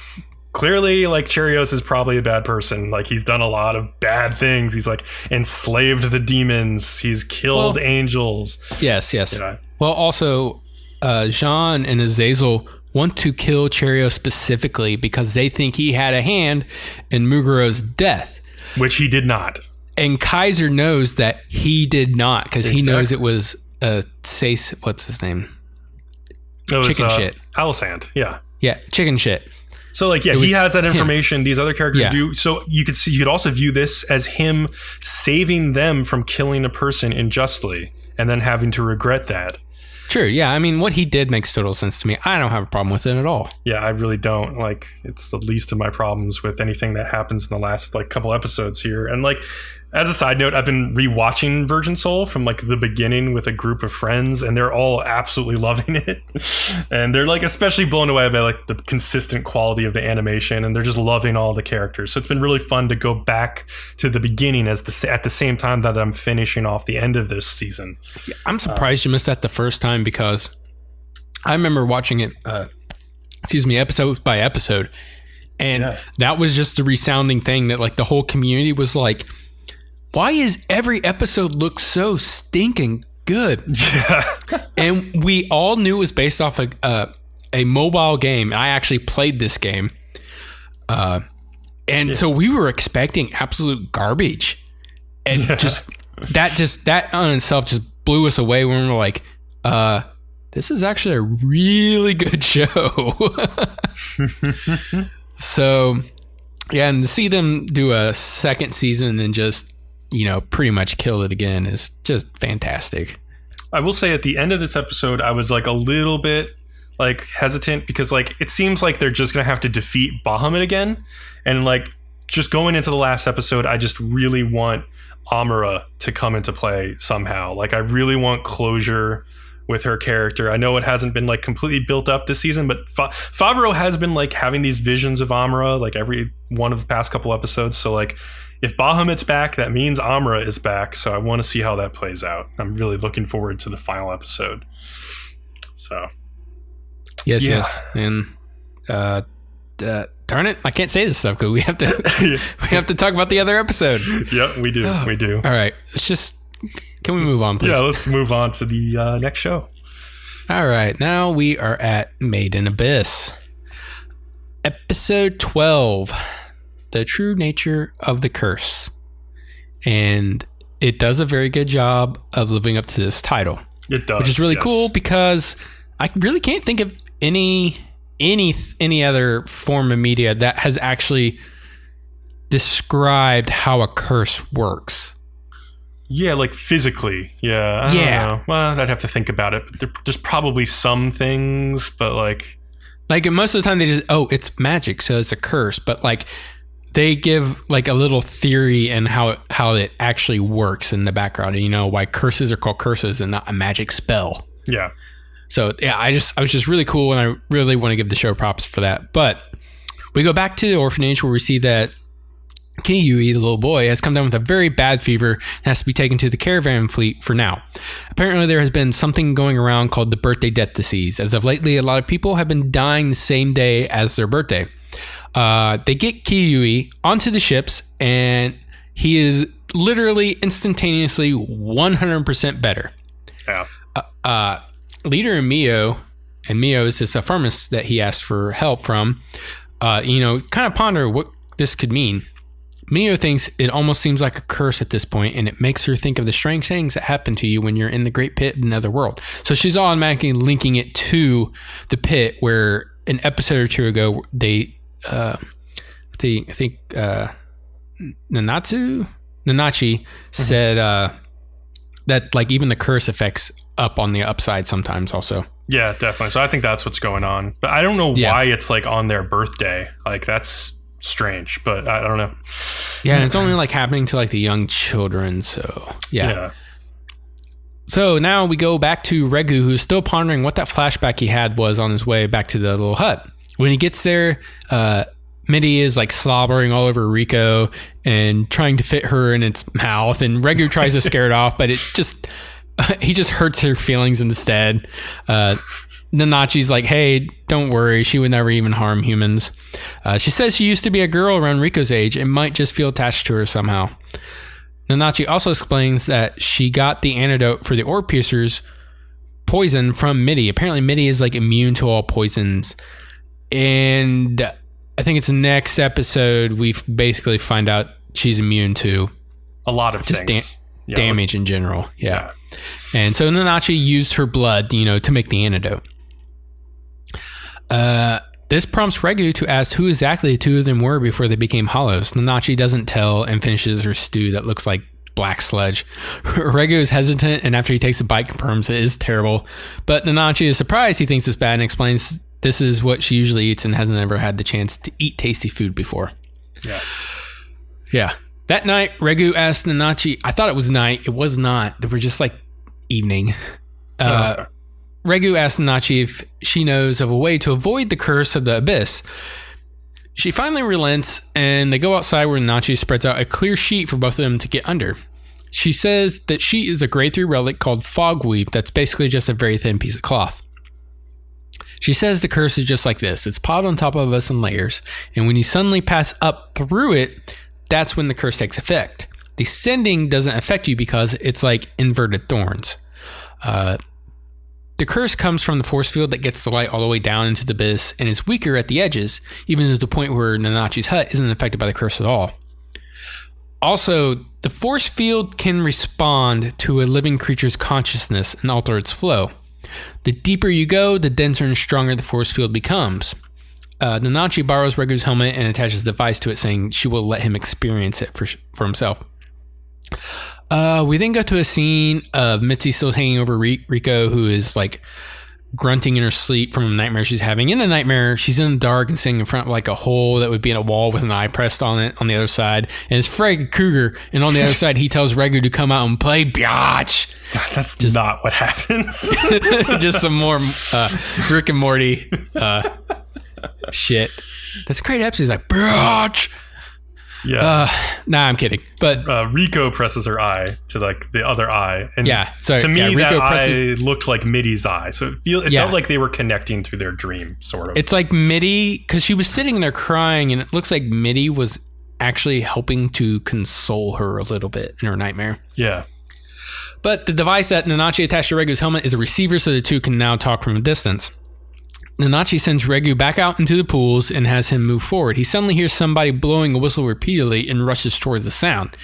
clearly, like Cherios is probably a bad person. Like he's done a lot of bad things. He's like enslaved the demons. He's killed angels. Yes. Well, also, Jean and Azazel want to kill Cherios specifically because they think he had a hand in Muguru's death, which he did not. And Kaiser knows that he did not because he knows it was what's his name? Chicken shit. Alisand. Yeah, chicken shit. So like, he has that information. These other characters do. So you could also view this as him saving them from killing a person unjustly and then having to regret that. Sure. Yeah. I mean, what he did makes total sense to me. I don't have a problem with it at all. Yeah, I really don't. Like, it's the least of my problems with anything that happens in the last like couple episodes here. And like, as a side note, I've been rewatching Virgin Soul from like the beginning with a group of friends, and they're all absolutely loving it. And they're like especially blown away by like the consistent quality of the animation, and they're just loving all the characters. So it's been really fun to go back to the beginning at the same time that I'm finishing off the end of this season. I'm surprised you missed that the first time, because I remember watching it, episode by episode, and that was just a resounding thing that like the whole community was like, why is every episode look so stinking good? Yeah. And we all knew it was based off a mobile game. I actually played this game. So we were expecting absolute garbage. And that on itself just blew us away when we were like, this is actually a really good show. So, yeah, and to see them do a second season and just, pretty much kill it again is just fantastic. I will say at the end of this episode, I was like a little bit like hesitant because like it seems like they're just going to have to defeat Bahamut again. And like just going into the last episode, I just really want Amara to come into play somehow. Like I really want closure with her character. I know it hasn't been like completely built up this season, but Favreau has been like having these visions of Amara like every one of the past couple episodes. So like if Bahamut's back, that means Amara is back. So I want to see how that plays out. I'm really looking forward to the final episode. So yes. And darn it, I can't say this stuff because we have to talk about the other episode. Yeah, we do. We do. All right. Can we move on, please? Yeah, let's move on to the next show. All right. Now we are at Made in Abyss. Episode 12. The True Nature of the Curse. And it does a very good job of living up to this title. It does. Which is really cool because I really can't think of any other form of media that has actually described how a curse works. Yeah, like physically. Yeah. I don't know. Well, I'd have to think about it. But there's probably some things, but like most of the time they just, it's magic, so it's a curse. But like they give like a little theory and how it actually works in the background. And why curses are called curses and not a magic spell. Yeah. So yeah, I was just really cool, and I really want to give the show props for that. But we go back to the orphanage where we see that Kiyui, the little boy, has come down with a very bad fever and has to be taken to the caravan fleet for now. Apparently, there has been something going around called the birthday death disease. As of lately, a lot of people have been dying the same day as their birthday. They get Kiyui onto the ships, and he is literally instantaneously 100% better. Yeah. Leader and Mio is this pharmacist that he asked for help from, kind of ponder what this could mean. Mio thinks it almost seems like a curse at this point, and it makes her think of the strange things that happen to you when you're in the Great Pit in another world. So she's automatically linking it to the pit, where an episode or two ago, they, I think Nanachi said that like even the curse affects up on the upside sometimes also. Yeah, definitely. So I think that's what's going on. But I don't know why it's like on their birthday. Like that's strange, but I don't know. Yeah, and it's only like happening to like the young children. So yeah. So now we go back to Regu, who's still pondering what that flashback he had was on his way back to the little hut. When he gets there, Mitty is like slobbering all over Rico and trying to fit her in its mouth, and Regu tries to scare it off, but he just hurts her feelings instead. Nanachi's like, hey, don't worry, she would never even harm humans. She says she used to be a girl around Rico's age and might just feel attached to her somehow. Nanachi also explains that she got the antidote for the orb piercer's poison from Mitty. Apparently Mitty is like immune to all poisons. And I think it's next episode we basically find out she's immune to a lot of just things. Damage in general. Yeah. And so Nanachi used her blood, to make the antidote. This prompts Regu to ask who exactly the two of them were before they became hollows. Nanachi doesn't tell and finishes her stew that looks like black sludge. Regu is hesitant, and after he takes a bite, confirms it is terrible. But Nanachi is surprised he thinks it's bad and explains this is what she usually eats and hasn't ever had the chance to eat tasty food before. Yeah. That night, Regu asked Nanachi, I thought it was night. It was not. They were just like evening. Regu asked Nanachi if she knows of a way to avoid the curse of the abyss. She finally relents, and they go outside where Nanachi spreads out a clear sheet for both of them to get under. She says that she is a grade 3 relic called Fogweave that's basically just a very thin piece of cloth. She says the curse is just like this. It's piled on top of us in layers, and when you suddenly pass up through it, that's when the curse takes effect. Descending doesn't affect you because it's like inverted thorns. The curse comes from the force field that gets the light all the way down into the abyss and is weaker at the edges, even to the point where Nanachi's hut isn't affected by the curse at all. Also, the force field can respond to a living creature's consciousness and alter its flow. The deeper you go, the denser and stronger the force field becomes. Nanachi borrows Regu's helmet and attaches a device to it, saying she will let him experience it for himself. We then go to a scene of Mitzi still hanging over Rico, who is like grunting in her sleep from a nightmare she's having. In the nightmare, she's in the dark and sitting in front of like a hole that would be in a wall with an eye pressed on it on the other side. And it's Fred Krueger. And on the other side, he tells Regu to come out and play biatch. That's just not what happens. Just some more Rick and Morty shit. That's a great episode. He's like, biatch. Yeah. Nah, I'm kidding. But Rico presses her eye to like the other eye, and to me Rico that eye looked like Mitty's eye, so it felt like they were connecting through their dream, sort of. It's like Mitty, because she was sitting there crying, and it looks like Mitty was actually helping to console her a little bit in her nightmare. Yeah. But the device that Nanachi attached to Regu's helmet is a receiver, so the two can now talk from a distance. Nanachi sends Regu back out into the pools and has him move forward. He suddenly hears somebody blowing a whistle repeatedly and rushes towards the sound.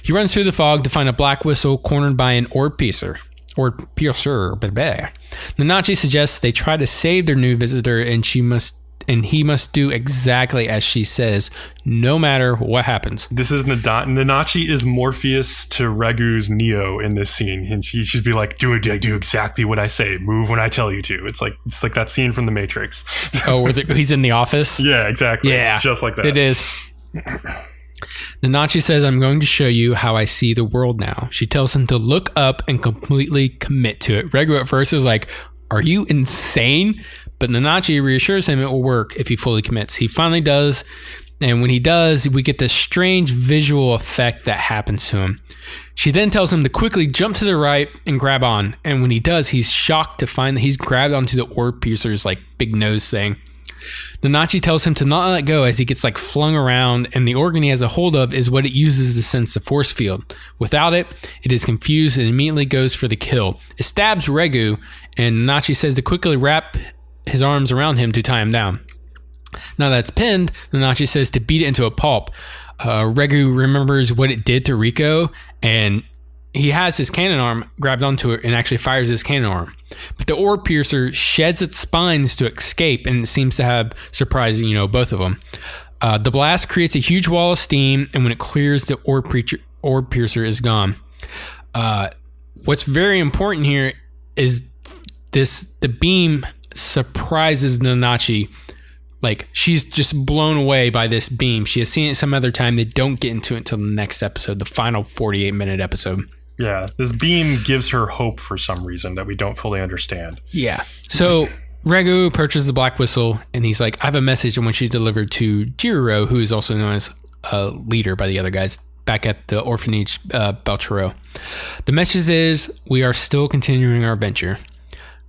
He runs through the fog to find a black whistle cornered by an orb piercer. Nanachi suggests they try to save their new visitor, and he must do exactly as she says, no matter what happens. This is Nanachi is Morpheus to Regu's Neo in this scene, and she'd be like, do exactly what I say, move when I tell you to. It's like that scene from The Matrix. Oh, where he's in the office? Yeah, exactly. Yeah, it's just like that. It is. Nanachi says, I'm going to show you how I see the world now. She tells him to look up and completely commit to it. Regu at first is like, are you insane? But Nanachi reassures him it will work if he fully commits. He finally does, and when he does, we get this strange visual effect that happens to him. She then tells him to quickly jump to the right and grab on, and when he does, he's shocked to find that he's grabbed onto the orb piercer's like big nose thing. Nanachi tells him to not let go as he gets like flung around, and the organ he has a hold of is what it uses to sense the force field. Without it, it is confused and immediately goes for the kill. It stabs Regu, and Nanachi says to quickly wrap his arms around him to tie him down. Now that's pinned, Nanachi says to beat it into a pulp. Regu remembers what it did to Rico, and he has his cannon arm grabbed onto it and actually fires his cannon arm. But the orb piercer sheds its spines to escape, and it seems to have surprised, both of them. The blast creates a huge wall of steam, and when it clears, the orb piercer is gone. What's very important here is the beam surprises Nanachi Like, she's just blown away by this beam. She has seen it some other time. They don't get into it until the next episode, the final 48-minute episode. Yeah, this beam gives her hope for some reason that we don't fully understand. Yeah. So Regu approaches the Black Whistle, and he's like, I have a message I want you to deliver to Jiro, who is also known as a leader by the other guys, back at the orphanage Belchero. The message is, we are still continuing our venture.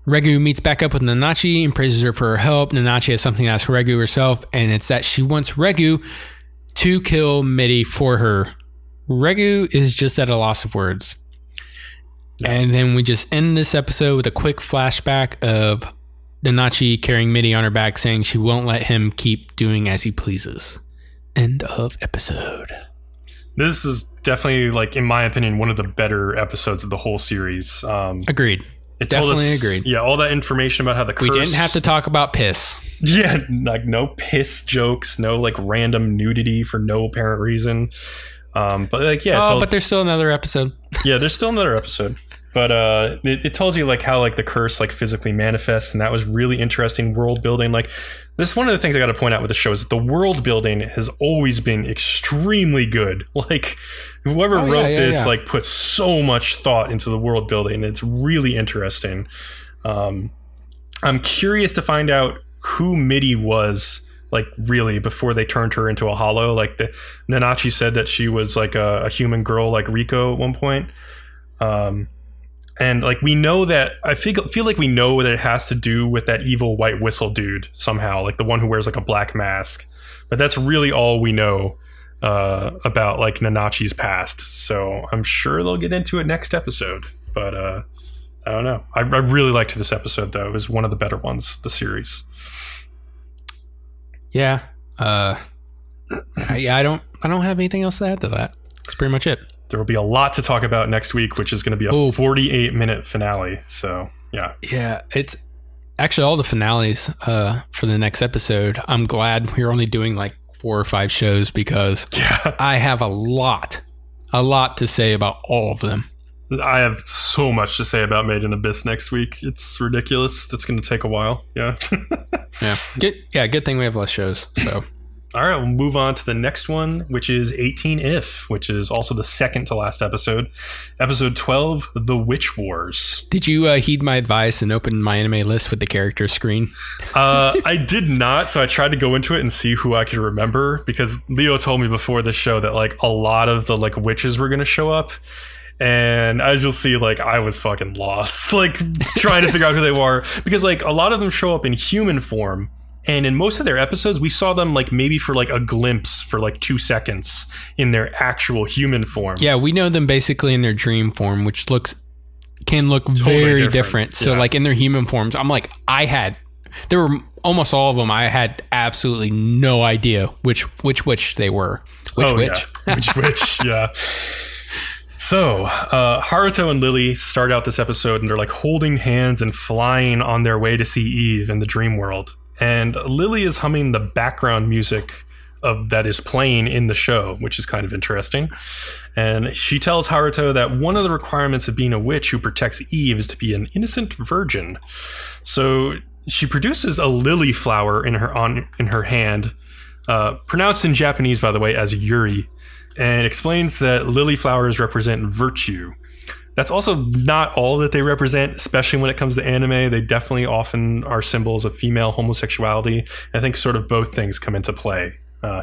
Regu meets back up with Nanachi and praises her for her help. Nanachi has something to ask Regu herself, and it's that she wants Regu to kill Mitty for her. Regu is just at a loss of words. Yeah. And then we just end this episode with a quick flashback of Nanachi carrying Mitty on her back, saying she won't let him keep doing as he pleases. End of episode. This is definitely, like, in my opinion, one of the better episodes of the whole series. Agreed. It definitely agreed. Yeah, all that information about how the curse... We didn't have to talk about piss. Yeah, like no piss jokes, no like random nudity for no apparent reason. But like, yeah. But there's still another episode. Yeah, there's still another episode. But it tells you like how like the curse like physically manifests, and that was really interesting world building. Like, this is one of the things I got to point out with the show is that the world building has always been extremely good. Like, whoever wrote this like put so much thought into the world building. It's really interesting. I'm curious to find out who Mitty was, like, really, before they turned her into a hollow. Like, the Nanachi said that she was like a human girl, like Rico at one point. And like, we know that, I feel like we know that it has to do with that evil white whistle dude somehow, like the one who wears like a black mask. But that's really all we know about like Nanachi's past. So I'm sure they'll get into it next episode. But I don't know. I really liked this episode though. It was one of the better ones of the series. Yeah. I don't have anything else to add to that. That's pretty much it. There will be a lot to talk about next week, which is going to be a 48-minute finale. So, yeah. Yeah, it's actually all the finales for the next episode. I'm glad we're only doing like 4 or 5 shows because I have a lot to say about all of them. I have so much to say about Made in Abyss next week. It's ridiculous. That's going to take a while. Yeah. Good thing we have less shows. So. All right, we'll move on to the next one, which is 18 If, which is also the second to last episode. Episode 12, The Witch Wars. Did you heed my advice and open my anime list with the character screen? I did not, so I tried to go into it and see who I could remember, because Leo told me before the show that like a lot of the like witches were going to show up. And as you'll see, like, I was fucking lost, like, trying to figure out who they were, because like a lot of them show up in human form. And in most of their episodes, we saw them like maybe for like a glimpse for like 2 seconds in their actual human form. Yeah, we know them basically in their dream form, which can look totally very different. So like in their human forms, I'm like, there were almost all of them. I had absolutely no idea which witch they were. Which witch? Yeah. Which witch? Yeah. So, Haruto and Lily start out this episode and they're like holding hands and flying on their way to see Eve in the dream world. And Lily is humming the background music that is playing in the show, which is kind of interesting. And she tells Haruto that one of the requirements of being a witch who protects Eve is to be an innocent virgin. So she produces a lily flower in her hand, pronounced in Japanese, by the way, as Yuri, and explains that lily flowers represent virtue. That's also not all that they represent, especially when it comes to anime. They definitely often are symbols of female homosexuality. I think sort of both things come into play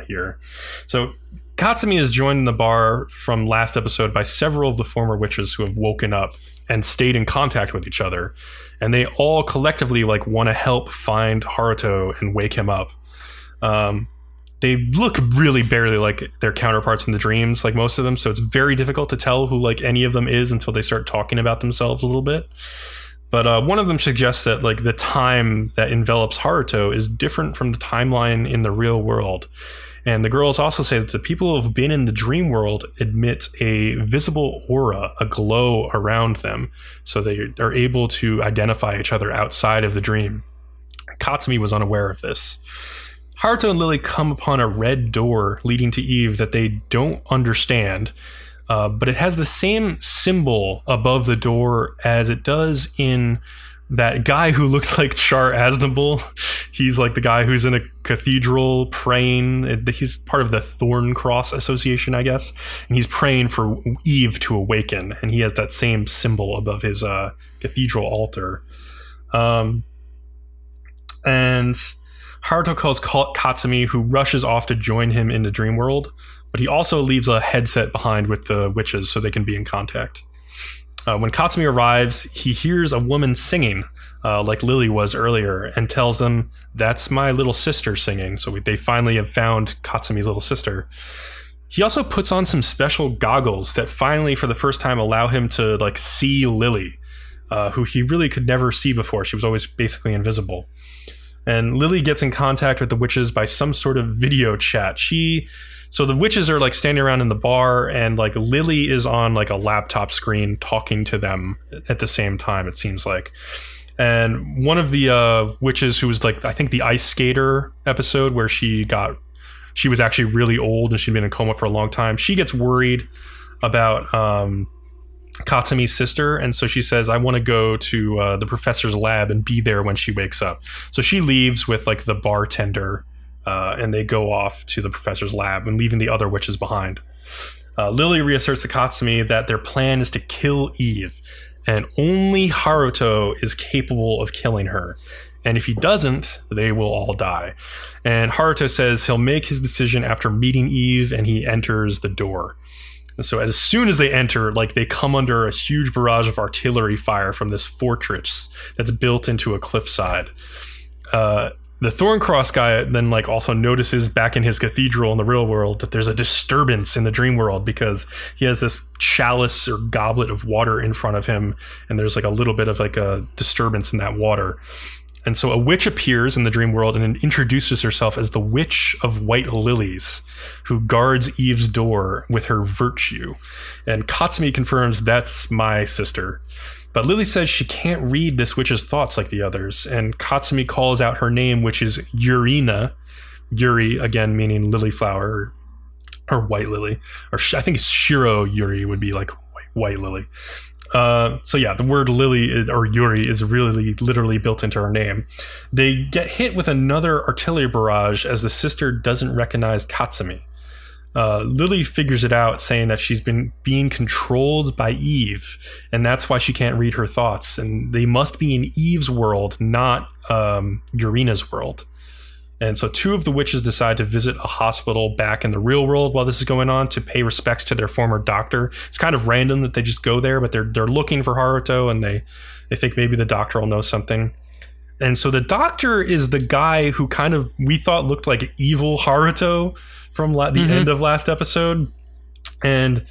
here. So Katsumi is joined in the bar from last episode by several of the former witches who have woken up and stayed in contact with each other. And they all collectively like want to help find Haruto and wake him up. They look really barely like their counterparts in the dreams, like most of them. So it's very difficult to tell who like any of them is until they start talking about themselves a little bit. But one of them suggests that like the time that envelops Haruto is different from the timeline in the real world. And the girls also say that the people who have been in the dream world emit a visible aura, a glow around them. So they are able to identify each other outside of the dream. Katsumi was unaware of this. Haruto and Lily come upon a red door leading to Eve that they don't understand, but it has the same symbol above the door as it does in that guy who looks like Char Aznable. He's like the guy who's in a cathedral praying. He's part of the Thorn Cross Association, I guess. And he's praying for Eve to awaken. And he has that same symbol above his cathedral altar. And Haruto calls Katsumi, who rushes off to join him in the dream world. But he also leaves a headset behind with the witches so they can be in contact. When Katsumi arrives, he hears a woman singing, like Lily was earlier, and tells them, "That's my little sister singing." So they finally have found Katsumi's little sister. He also puts on some special goggles that finally, for the first time, allow him to like see Lily, who he really could never see before. She was always basically invisible. And Lily gets in contact with the witches by some sort of video chat. So the witches are like standing around in the bar, and like Lily is on like a laptop screen talking to them at the same time, it seems like. And one of the witches, who was like, I think the ice skater episode where she was actually really old and she'd been in a coma for a long time. She gets worried about Katsumi's sister, and so she says, "I want to go to the professor's lab and be there when she wakes up." So she leaves with like the bartender. And they go off to the professor's lab and leaving the other witches behind. Lily reasserts to Katsumi that their plan is to kill Eve, and only Haruto is capable of killing her. And if he doesn't, they will all die. And Haruto says he'll make his decision after meeting Eve, and he enters the door. And so as soon as they enter, like they come under a huge barrage of artillery fire from this fortress that's built into a cliffside. The Thorncross guy then like also notices back in his cathedral in the real world that there's a disturbance in the dream world because he has this chalice or goblet of water in front of him, and there's like a little bit of like a disturbance in that water. And so a witch appears in the dream world and introduces herself as the Witch of White Lilies, who guards Eve's door with her virtue. And Katsumi confirms, "That's my sister." But Lily says she can't read this witch's thoughts like the others, and Katsumi calls out her name, which is Yurina. Yuri, again, meaning lily flower, or white lily. Or I think Shiro Yuri would be like white lily. So yeah, the word lily or Yuri is really literally built into her name. They get hit with another artillery barrage as the sister doesn't recognize Katsumi. Lily figures it out, saying that she's been being controlled by Eve, and that's why she can't read her thoughts. And they must be in Eve's world, not Urina's world. And so two of the witches decide to visit a hospital back in the real world while this is going on to pay respects to their former doctor. It's kind of random that they just go there, but they're looking for Haruto, and they think maybe the doctor will know something. And so the doctor is the guy who kind of we thought looked like evil Haruto from the end of last episode. And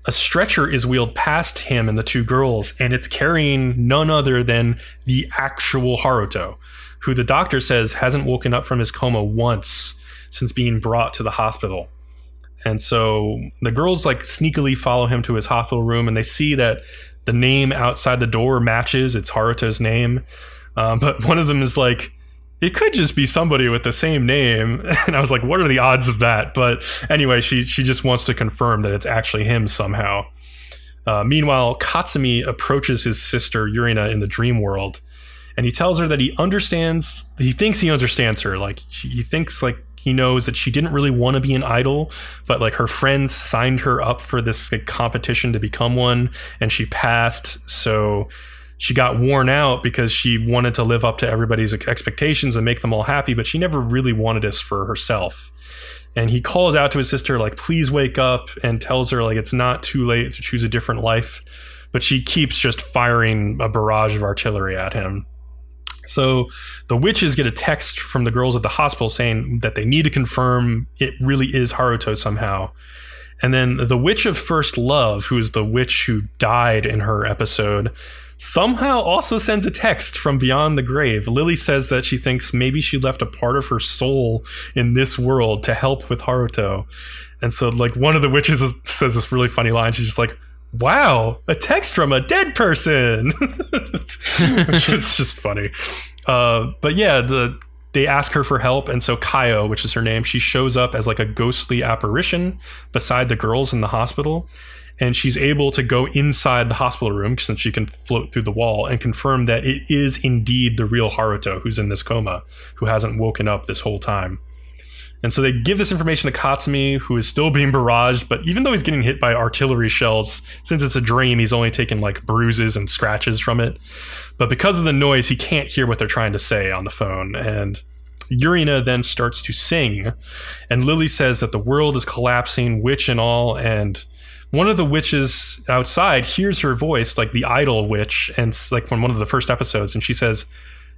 a stretcher is wheeled past him and the two girls, and it's carrying none other than the actual Haruto, who the doctor says hasn't woken up from his coma once since being brought to the hospital. And so the girls like sneakily follow him to his hospital room, and they see that the name outside the door matches. It's Haruto's name. But one of them is like, it could just be somebody with the same name. And I was like, what are the odds of that? But anyway, she just wants to confirm that it's actually him somehow. Meanwhile, Katsumi approaches his sister Yurina in the dream world, and he tells her that he thinks he understands her. Like he thinks like he knows that she didn't really want to be an idol, but like her friends signed her up for this like, competition to become one, and she passed. So she got worn out because she wanted to live up to everybody's expectations and make them all happy, but she never really wanted this for herself. And he calls out to his sister, like, please wake up, and tells her, like, it's not too late to choose a different life. But she keeps just firing a barrage of artillery at him. So the witches get a text from the girls at the hospital saying that they need to confirm it really is Haruto somehow. And then the Witch of First Love, who is the witch who died in her episode, somehow also sends a text from beyond the grave. Lily says that she thinks maybe she left a part of her soul in this world to help with Haruto. And so like one of the witches says this really funny line. She's just like, wow, a text from a dead person. Which is just funny. But yeah, they ask her for help, and so Kaio, which is her name, she shows up as like a ghostly apparition beside the girls in the hospital, and she's able to go inside the hospital room since she can float through the wall and confirm that it is indeed the real Haruto who's in this coma, who hasn't woken up this whole time. And so they give this information to Katsumi, who is still being barraged, but even though he's getting hit by artillery shells, since it's a dream, he's only taken like bruises and scratches from it. But because of the noise, he can't hear what they're trying to say on the phone. And Yurina then starts to sing, and Lily says that the world is collapsing, witch and all, and one of the witches outside hears her voice, like the idol witch, and it's like from one of the first episodes, and she says,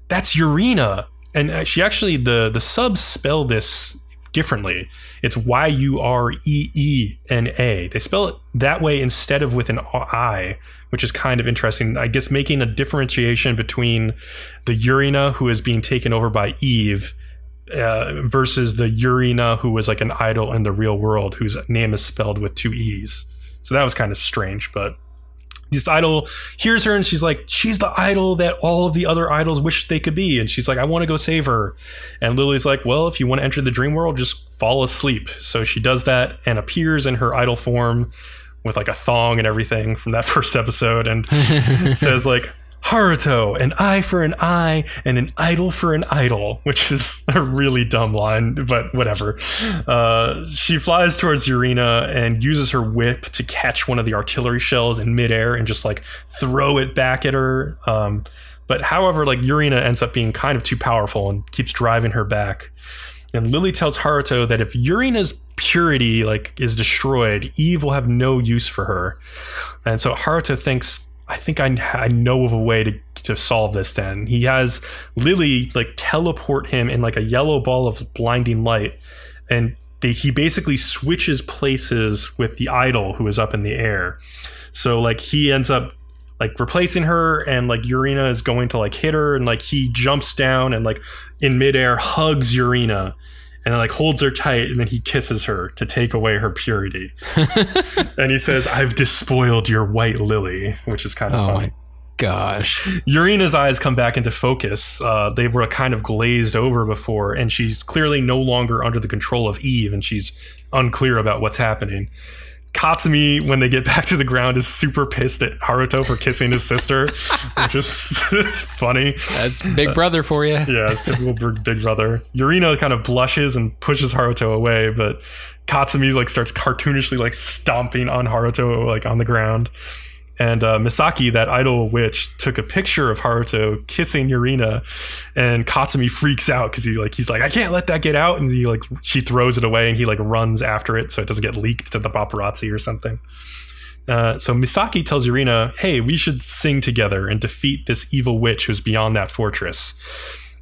"That's Yurina." And she actually, the subs spell this differently. It's Yureena. They spell it that way instead of with an I, which is kind of interesting. I guess making a differentiation between the Yurina who is being taken over by Eve versus the Yurina who was like an idol in the real world whose name is spelled with 2 E's. So that was kind of strange, but this idol hears her and she's like, she's the idol that all of the other idols wish they could be. And she's like, I want to go save her. And Lily's like, well, if you want to enter the dream world, just fall asleep. So she does that and appears in her idol form with like a thong and everything from that first episode, and says like, Haruto, an eye for an eye and an idol for an idol, which is a really dumb line, but whatever. She flies towards Yurina and uses her whip to catch one of the artillery shells in midair and just like throw it back at her. But however, like Yurina ends up being kind of too powerful and keeps driving her back. And Lily tells Haruto that if Yurina's purity like is destroyed, Eve will have no use for her. And so Haruto thinks, I think I know of a way to solve this then. He has Lily like teleport him in like a yellow ball of blinding light, and he basically switches places with the idol who is up in the air. So like he ends up like replacing her, and like Yurina is going to like hit her, and like he jumps down and like in midair hugs Yurina and like holds her tight, and then he kisses her to take away her purity. And he says, I've despoiled your white lily, which is kind of funny. My gosh. Yurina's eyes come back into focus. They were kind of glazed over before, and she's clearly no longer under the control of Eve, and she's unclear about what's happening. Katsumi, when they get back to the ground, is super pissed at Haruto for kissing his sister, which is funny. That's Big Brother for you. Yeah, it's typical Big Brother. Yurina kind of blushes and pushes Haruto away, but Katsumi like starts cartoonishly like stomping on Haruto like on the ground. And Misaki, that idol witch, took a picture of Haruto kissing Yurina, and Katsumi freaks out because he's like, I can't let that get out, and she throws it away, and he like runs after it so it doesn't get leaked to the paparazzi or something. So Misaki tells Yurina, hey, we should sing together and defeat this evil witch who's beyond that fortress.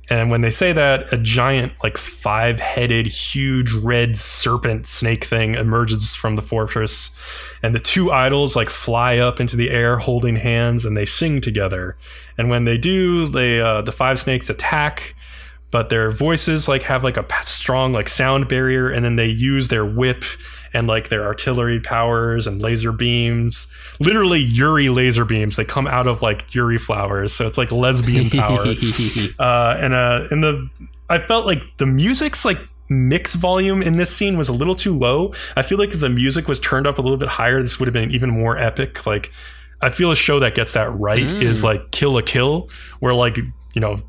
And when they say that, a giant, like 5-headed, huge red serpent snake thing emerges from the fortress. And the two idols like fly up into the air holding hands, and they sing together. And when they do, the 5 snakes attack, but their voices like have like a strong like sound barrier, and then they use their whip and like their artillery powers and laser beams, literally Yuri laser beams. They come out of like Yuri flowers, so it's like lesbian power. I felt like the music's like mix volume in this scene was a little too low. I feel like if the music was turned up a little bit higher, this would have been even more epic. Like I feel a show that gets that right is like Kill la Kill, where like, you know,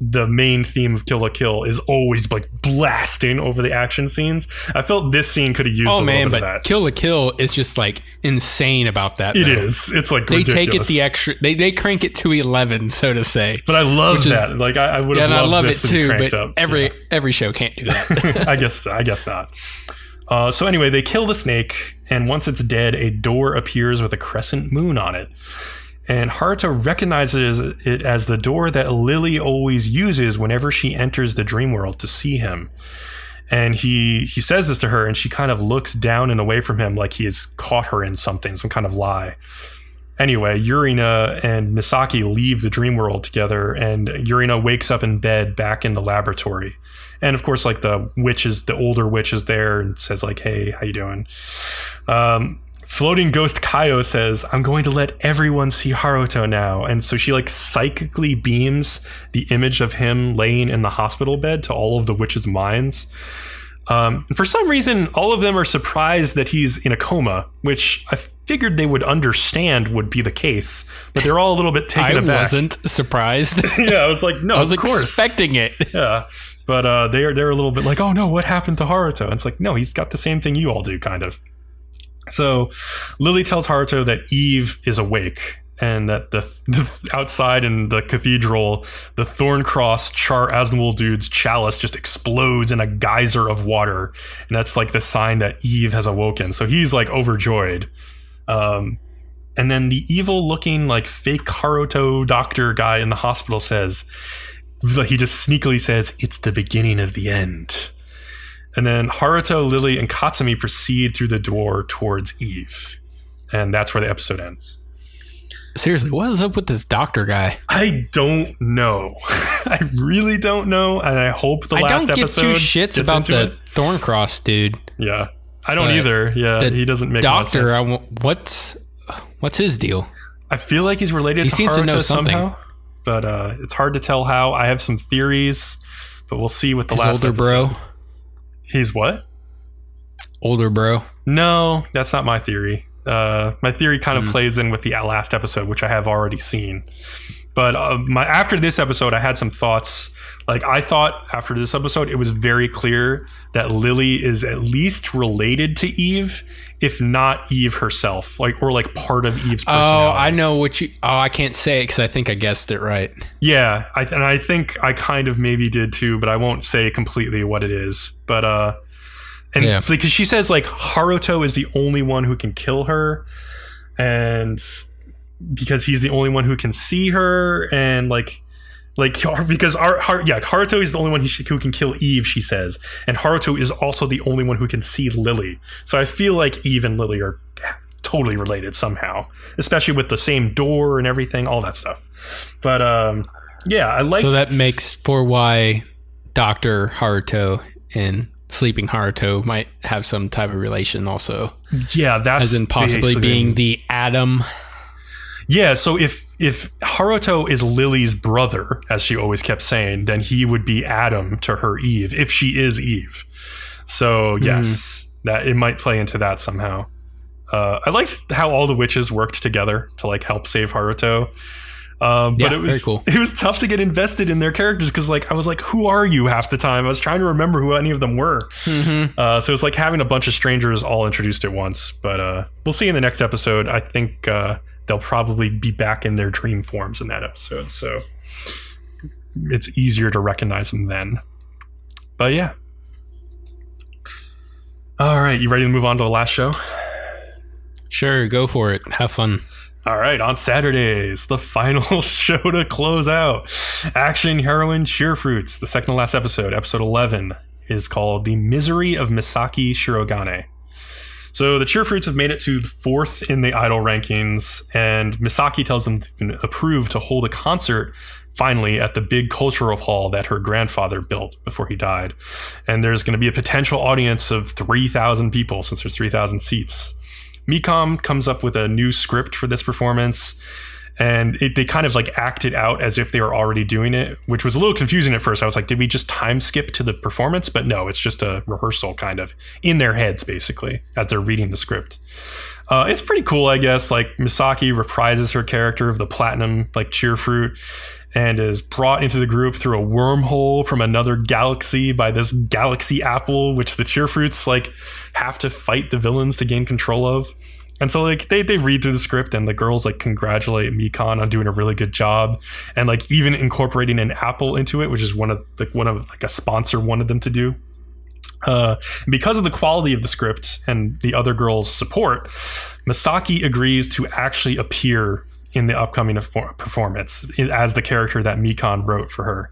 the main theme of Kill la Kill is always like blasting over the action scenes. I felt this scene could have used a little bit of that. Kill la Kill is just like insane about that. It is. It's like they ridiculous. Take it the extra. They crank it to 11, so to say. But I love that. Like I would have loved I love this it too. But Up. Every show can't do that. I guess not. So anyway, they kill the snake, and once it's dead, a door appears with a crescent moon on it. And Haruto recognizes it as the door that Lily always uses whenever she enters the dream world to see him. And he says this to her, and she kind of looks down and away from him like he has caught her in something, some kind of lie. Anyway, Yurina and Misaki leave the dream world together, and Yurina wakes up in bed back in the laboratory. And of course, like the older witch is there and says like, hey, how you doing? Floating ghost Kaio says, I'm going to let everyone see Haruto now. And so she like psychically beams the image of him laying in the hospital bed to all of the witches' minds. For some reason, all of them are surprised that he's in a coma, which I figured they would understand would be the case, but they're all a little bit taken aback. I wasn't surprised. Yeah, I was like, no, I was of course. expecting it. Yeah, but they're a little bit like, oh no, what happened to Haruto? And it's like, no, he's got the same thing you all do, kind of. So Lily tells Haruto that Eve is awake and that the outside in the cathedral, the Thorncross Char Aznavour dude's chalice just explodes in a geyser of water. And that's like the sign that Eve has awoken. So he's like overjoyed. And then the evil looking like fake Haruto doctor guy in the hospital says, he just sneakily says, it's the beginning of the end. And then Haruto, Lily, and Katsumi proceed through the door towards Eve. And that's where the episode ends. Seriously, what is up with this doctor guy? I don't know. I really don't know. And I hope the last episode I don't give two shits about the Thorncross dude. Yeah. I don't either. Yeah, he doesn't make doctor, sense. What's his deal? I feel like he's related to Haruto somehow. But it's hard to tell how. I have some theories, but we'll see with the last older episode. Bro. He's what? Older bro. No, that's not my theory. My theory kind of plays in with the last episode, which I have already seen. But after this episode, I had some thoughts. Like, I thought after this episode, it was very clear that Lily is at least related to Eve, if not Eve herself, or part of Eve's personality. Oh, I know what you... Oh, I can't say it because I think I guessed it right. Yeah, I think I kind of maybe did too, but I won't say completely what it is. But, because she says, Haruto is the only one who can kill her, and because he's the only one who can see her, and, because Haruto is the only one who can kill Eve, she says, and Haruto is also the only one who can see Lily. So I feel like Eve and Lily are totally related somehow, especially with the same door and everything, all that stuff. But I like. So that makes for why Dr. Haruto and Sleeping Haruto might have some type of relation, also. Yeah, that's as in possibly being the Atom. Yeah, so if Haruto is Lily's brother, as she always kept saying, then he would be Adam to her Eve, if she is Eve. So yes, that it might play into that somehow. I liked how all the witches worked together to help save Haruto. But it was very cool. It was tough to get invested in their characters because I was like, who are you half the time? I was trying to remember who any of them were. So it was like having a bunch of strangers all introduced at once. But we'll see in the next episode. I think they'll probably be back in their dream forms in that episode. So it's easier to recognize them then. But yeah. All right. You ready to move on to the last show? Sure. Go for it. Have fun. All right, on Saturdays, the final show to close out. Action Heroine Cheerfruits, the second to last episode, episode 11, is called The Misery of Misaki Shirogane. So the Cheerfruits have made it to 4th in the idol rankings, and Misaki tells them they've been approved to hold a concert finally at the big cultural hall that her grandfather built before he died. And there's going to be a potential audience of 3,000 people since there's 3,000 seats. Bcom comes up with a new script for this performance, and they kind of act it out as if they were already doing it, which was a little confusing at first. I was like, did we just time skip to the performance? But no, it's just a rehearsal kind of in their heads, basically, as they're reading the script. It's pretty cool, I guess. Misaki reprises her character of the platinum cheerfruit and is brought into the group through a wormhole from another galaxy by this galaxy apple, which the cheerfruits have to fight the villains to gain control of. And so they read through the script, and the girls congratulate Mikan on doing a really good job, and even incorporating an apple into it, which is one of a sponsor wanted them to do. Because of the quality of the script and the other girls' support, Misaki agrees to actually appear in the upcoming performance as the character that Mikan wrote for her.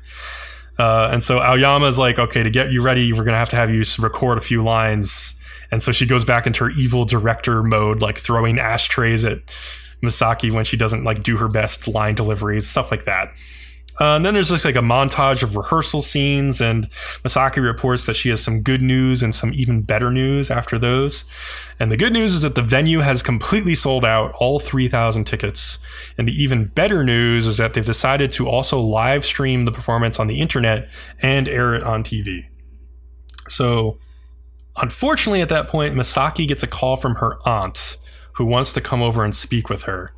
And so Aoyama's like, okay, to get you ready, we're going to have you record a few lines. And so she goes back into her evil director mode, throwing ashtrays at Misaki when she doesn't do her best line deliveries, stuff like that. And then there's just like a montage of rehearsal scenes, and Misaki reports that she has some good news and some even better news after those. And the good news is that the venue has completely sold out, all 3,000 tickets. And the even better news is that they've decided to also live stream the performance on the internet and air it on TV. So unfortunately at that point, Misaki gets a call from her aunt who wants to come over and speak with her.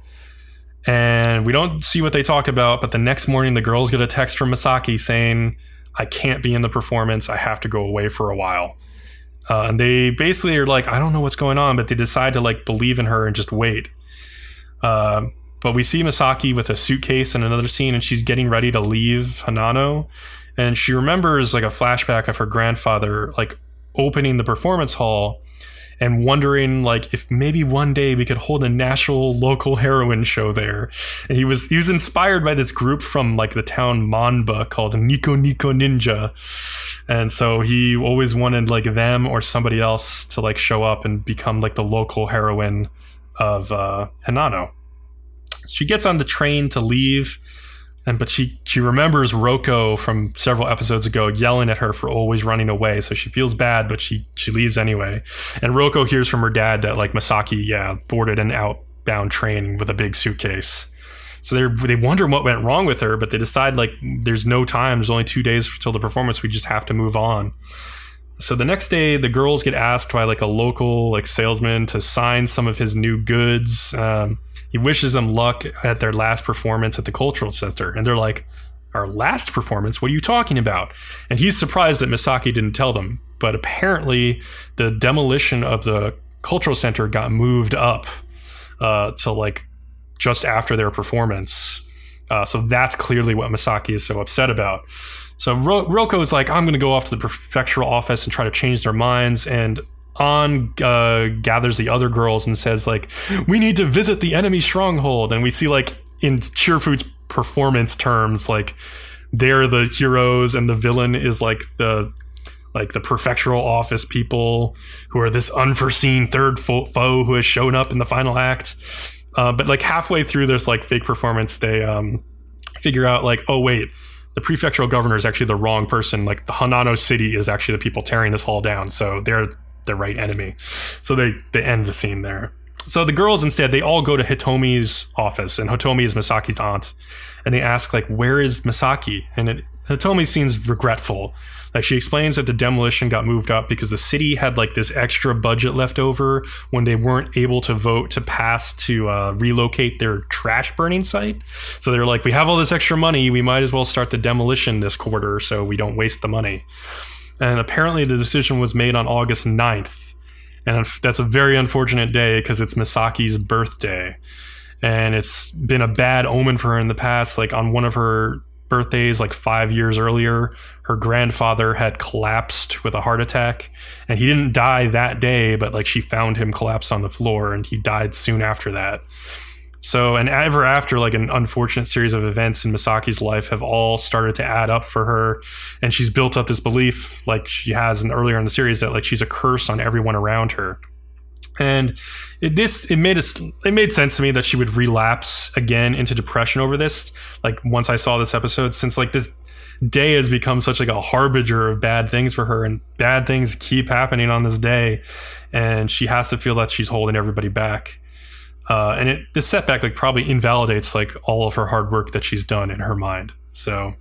And we don't see what they talk about, but the next morning the girls get a text from Misaki saying, I can't be in the performance. I have to go away for a while. And they basically are like, I don't know what's going on, but they decide to like believe in her and just wait. But we see Misaki with a suitcase in another scene, and she's getting ready to leave Hanano. And she remembers like a flashback of her grandfather like opening the performance hall and wondering like if maybe one day we could hold a national local heroine show there. And he was inspired by this group from like the town Manba called Nico Nico Ninja. And so he always wanted like them or somebody else to like show up and become like the local heroine of Hanano. She gets on the train to leave, but she remembers Roko from several episodes ago yelling at her for always running away. So she feels bad, but she leaves anyway. And Roko hears from her dad that like Misaki, boarded an outbound train with a big suitcase. So they wonder what went wrong with her, but they decide like there's no time. There's only 2 days till the performance. We just have to move on. So the next day, the girls get asked by like a local like salesman to sign some of his new goods. He wishes them luck at their last performance at the cultural center. And they're like, our last performance? What are you talking about? And he's surprised that Misaki didn't tell them. But apparently the demolition of the cultural center got moved up to like just after their performance. So that's clearly what Misaki is so upset about. So Roko is like, I'm going to go off to the prefectural office and try to change their minds. And gathers the other girls and says like, we need to visit the enemy stronghold. And we see like in Cheerfood's performance terms, like they're the heroes and the villain is like the prefectural office people who are this unforeseen third foe who has shown up in the final act. But like halfway through this like fake performance, they figure out like, oh wait, the prefectural governor is actually the wrong person. Like the Hanano city is actually the people tearing this hall down. So they're the right enemy. So they end the scene there. So the girls instead, they all go to Hitomi's office, and Hitomi is Misaki's aunt. And they ask like, where is Misaki? And Hitomi seems regretful. Like she explains that the demolition got moved up because the city had like this extra budget left over when they weren't able to vote to pass to relocate their trash burning site. So they're like, we have all this extra money. We might as well start the demolition this quarter so we don't waste the money. And apparently the decision was made on August 9th. And that's a very unfortunate day because it's Misaki's birthday. And it's been a bad omen for her in the past. Like on one of her birthdays, like 5 years earlier, her grandfather had collapsed with a heart attack. And he didn't die that day, but like she found him collapsed on the floor and he died soon after that. So, and ever after, like an unfortunate series of events in Misaki's life have all started to add up for her. And she's built up this belief, like she has earlier in the series, that like she's a curse on everyone around her. And it made sense to me that she would relapse again into depression over this. Like once I saw this episode, since like this day has become such like a harbinger of bad things for her, and bad things keep happening on this day, and she has to feel that she's holding everybody back. And this setback like probably invalidates like all of her hard work that she's done in her mind. So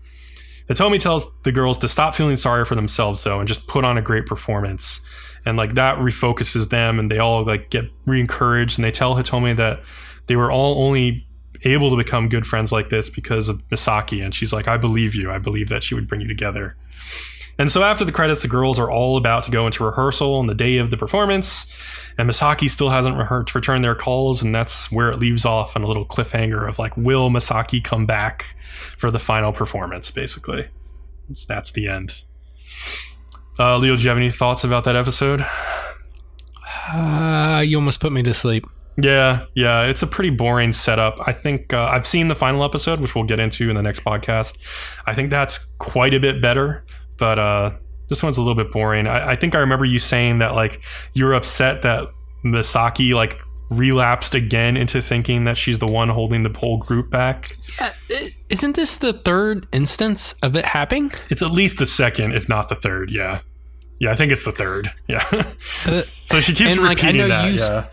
Hitomi tells the girls to stop feeling sorry for themselves though, and just put on a great performance. And like that refocuses them, and they all like get re-encouraged, and they tell Hitomi that they were all only able to become good friends like this because of Misaki. And she's like, I believe you. I believe that she would bring you together. And so after the credits, the girls are all about to go into rehearsal on the day of the performance, and Misaki still hasn't returned their calls, and that's where it leaves off on a little cliffhanger of like, will Misaki come back for the final performance, basically. That's the end. Leo, do you have any thoughts about that episode? You almost put me to sleep. Yeah, it's a pretty boring setup. I think I've seen the final episode, which we'll get into in the next podcast. I think that's quite a bit better, but this one's a little bit boring. I think I remember you saying that like you were upset that Misaki like relapsed again into thinking that she's the one holding the whole group back. Yeah, isn't this the third instance of it happening? It's at least the second, if not the third. Yeah, I think it's the third. Yeah. So she keeps repeating that.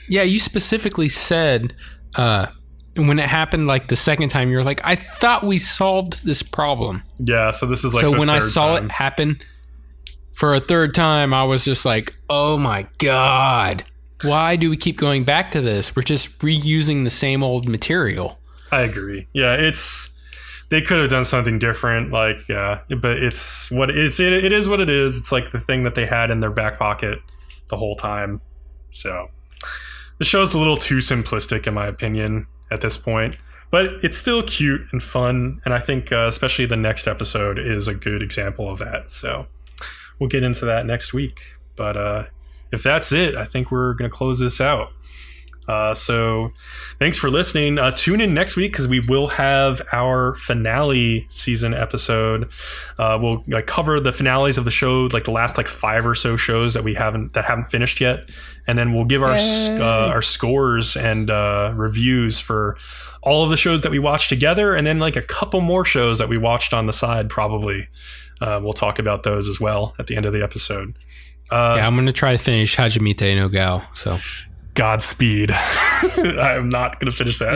Yeah, you specifically said when it happened like the second time, you're like, I thought we solved this problem. Yeah, so this is like so when I saw it happen for a third time, I was just like, oh my God, why do we keep going back to this? We're just reusing the same old material. I agree. Yeah, they could have done something different, but it's what it is. It is what it is. It's like the thing that they had in their back pocket the whole time. So the show's a little too simplistic, in my opinion, at this point. But it's still cute and fun, and I think especially the next episode is a good example of that. So we'll get into that next week. But if that's it, I think we're going to close this out. So thanks for listening. Tune in next week because we will have our finale season episode. We'll cover the finales of the show, like the last 5 or so shows that haven't finished yet, and then we'll give our scores and reviews for all of the shows that we watched together, and then a couple more shows that we watched on the side. Probably we'll talk about those as well at the end of the episode. I'm going to try to finish Hajimite no Gao. So. Godspeed. I'm not going to finish that.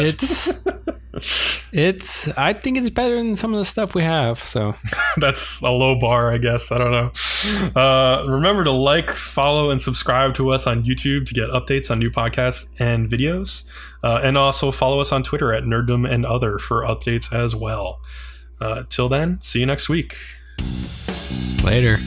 I think it's better than some of the stuff we have. So that's a low bar, I guess. I don't know. Remember to follow, and subscribe to us on YouTube to get updates on new podcasts and videos. And also follow us on Twitter at Nerdom and Other for updates as well. Till then, see you next week. Later.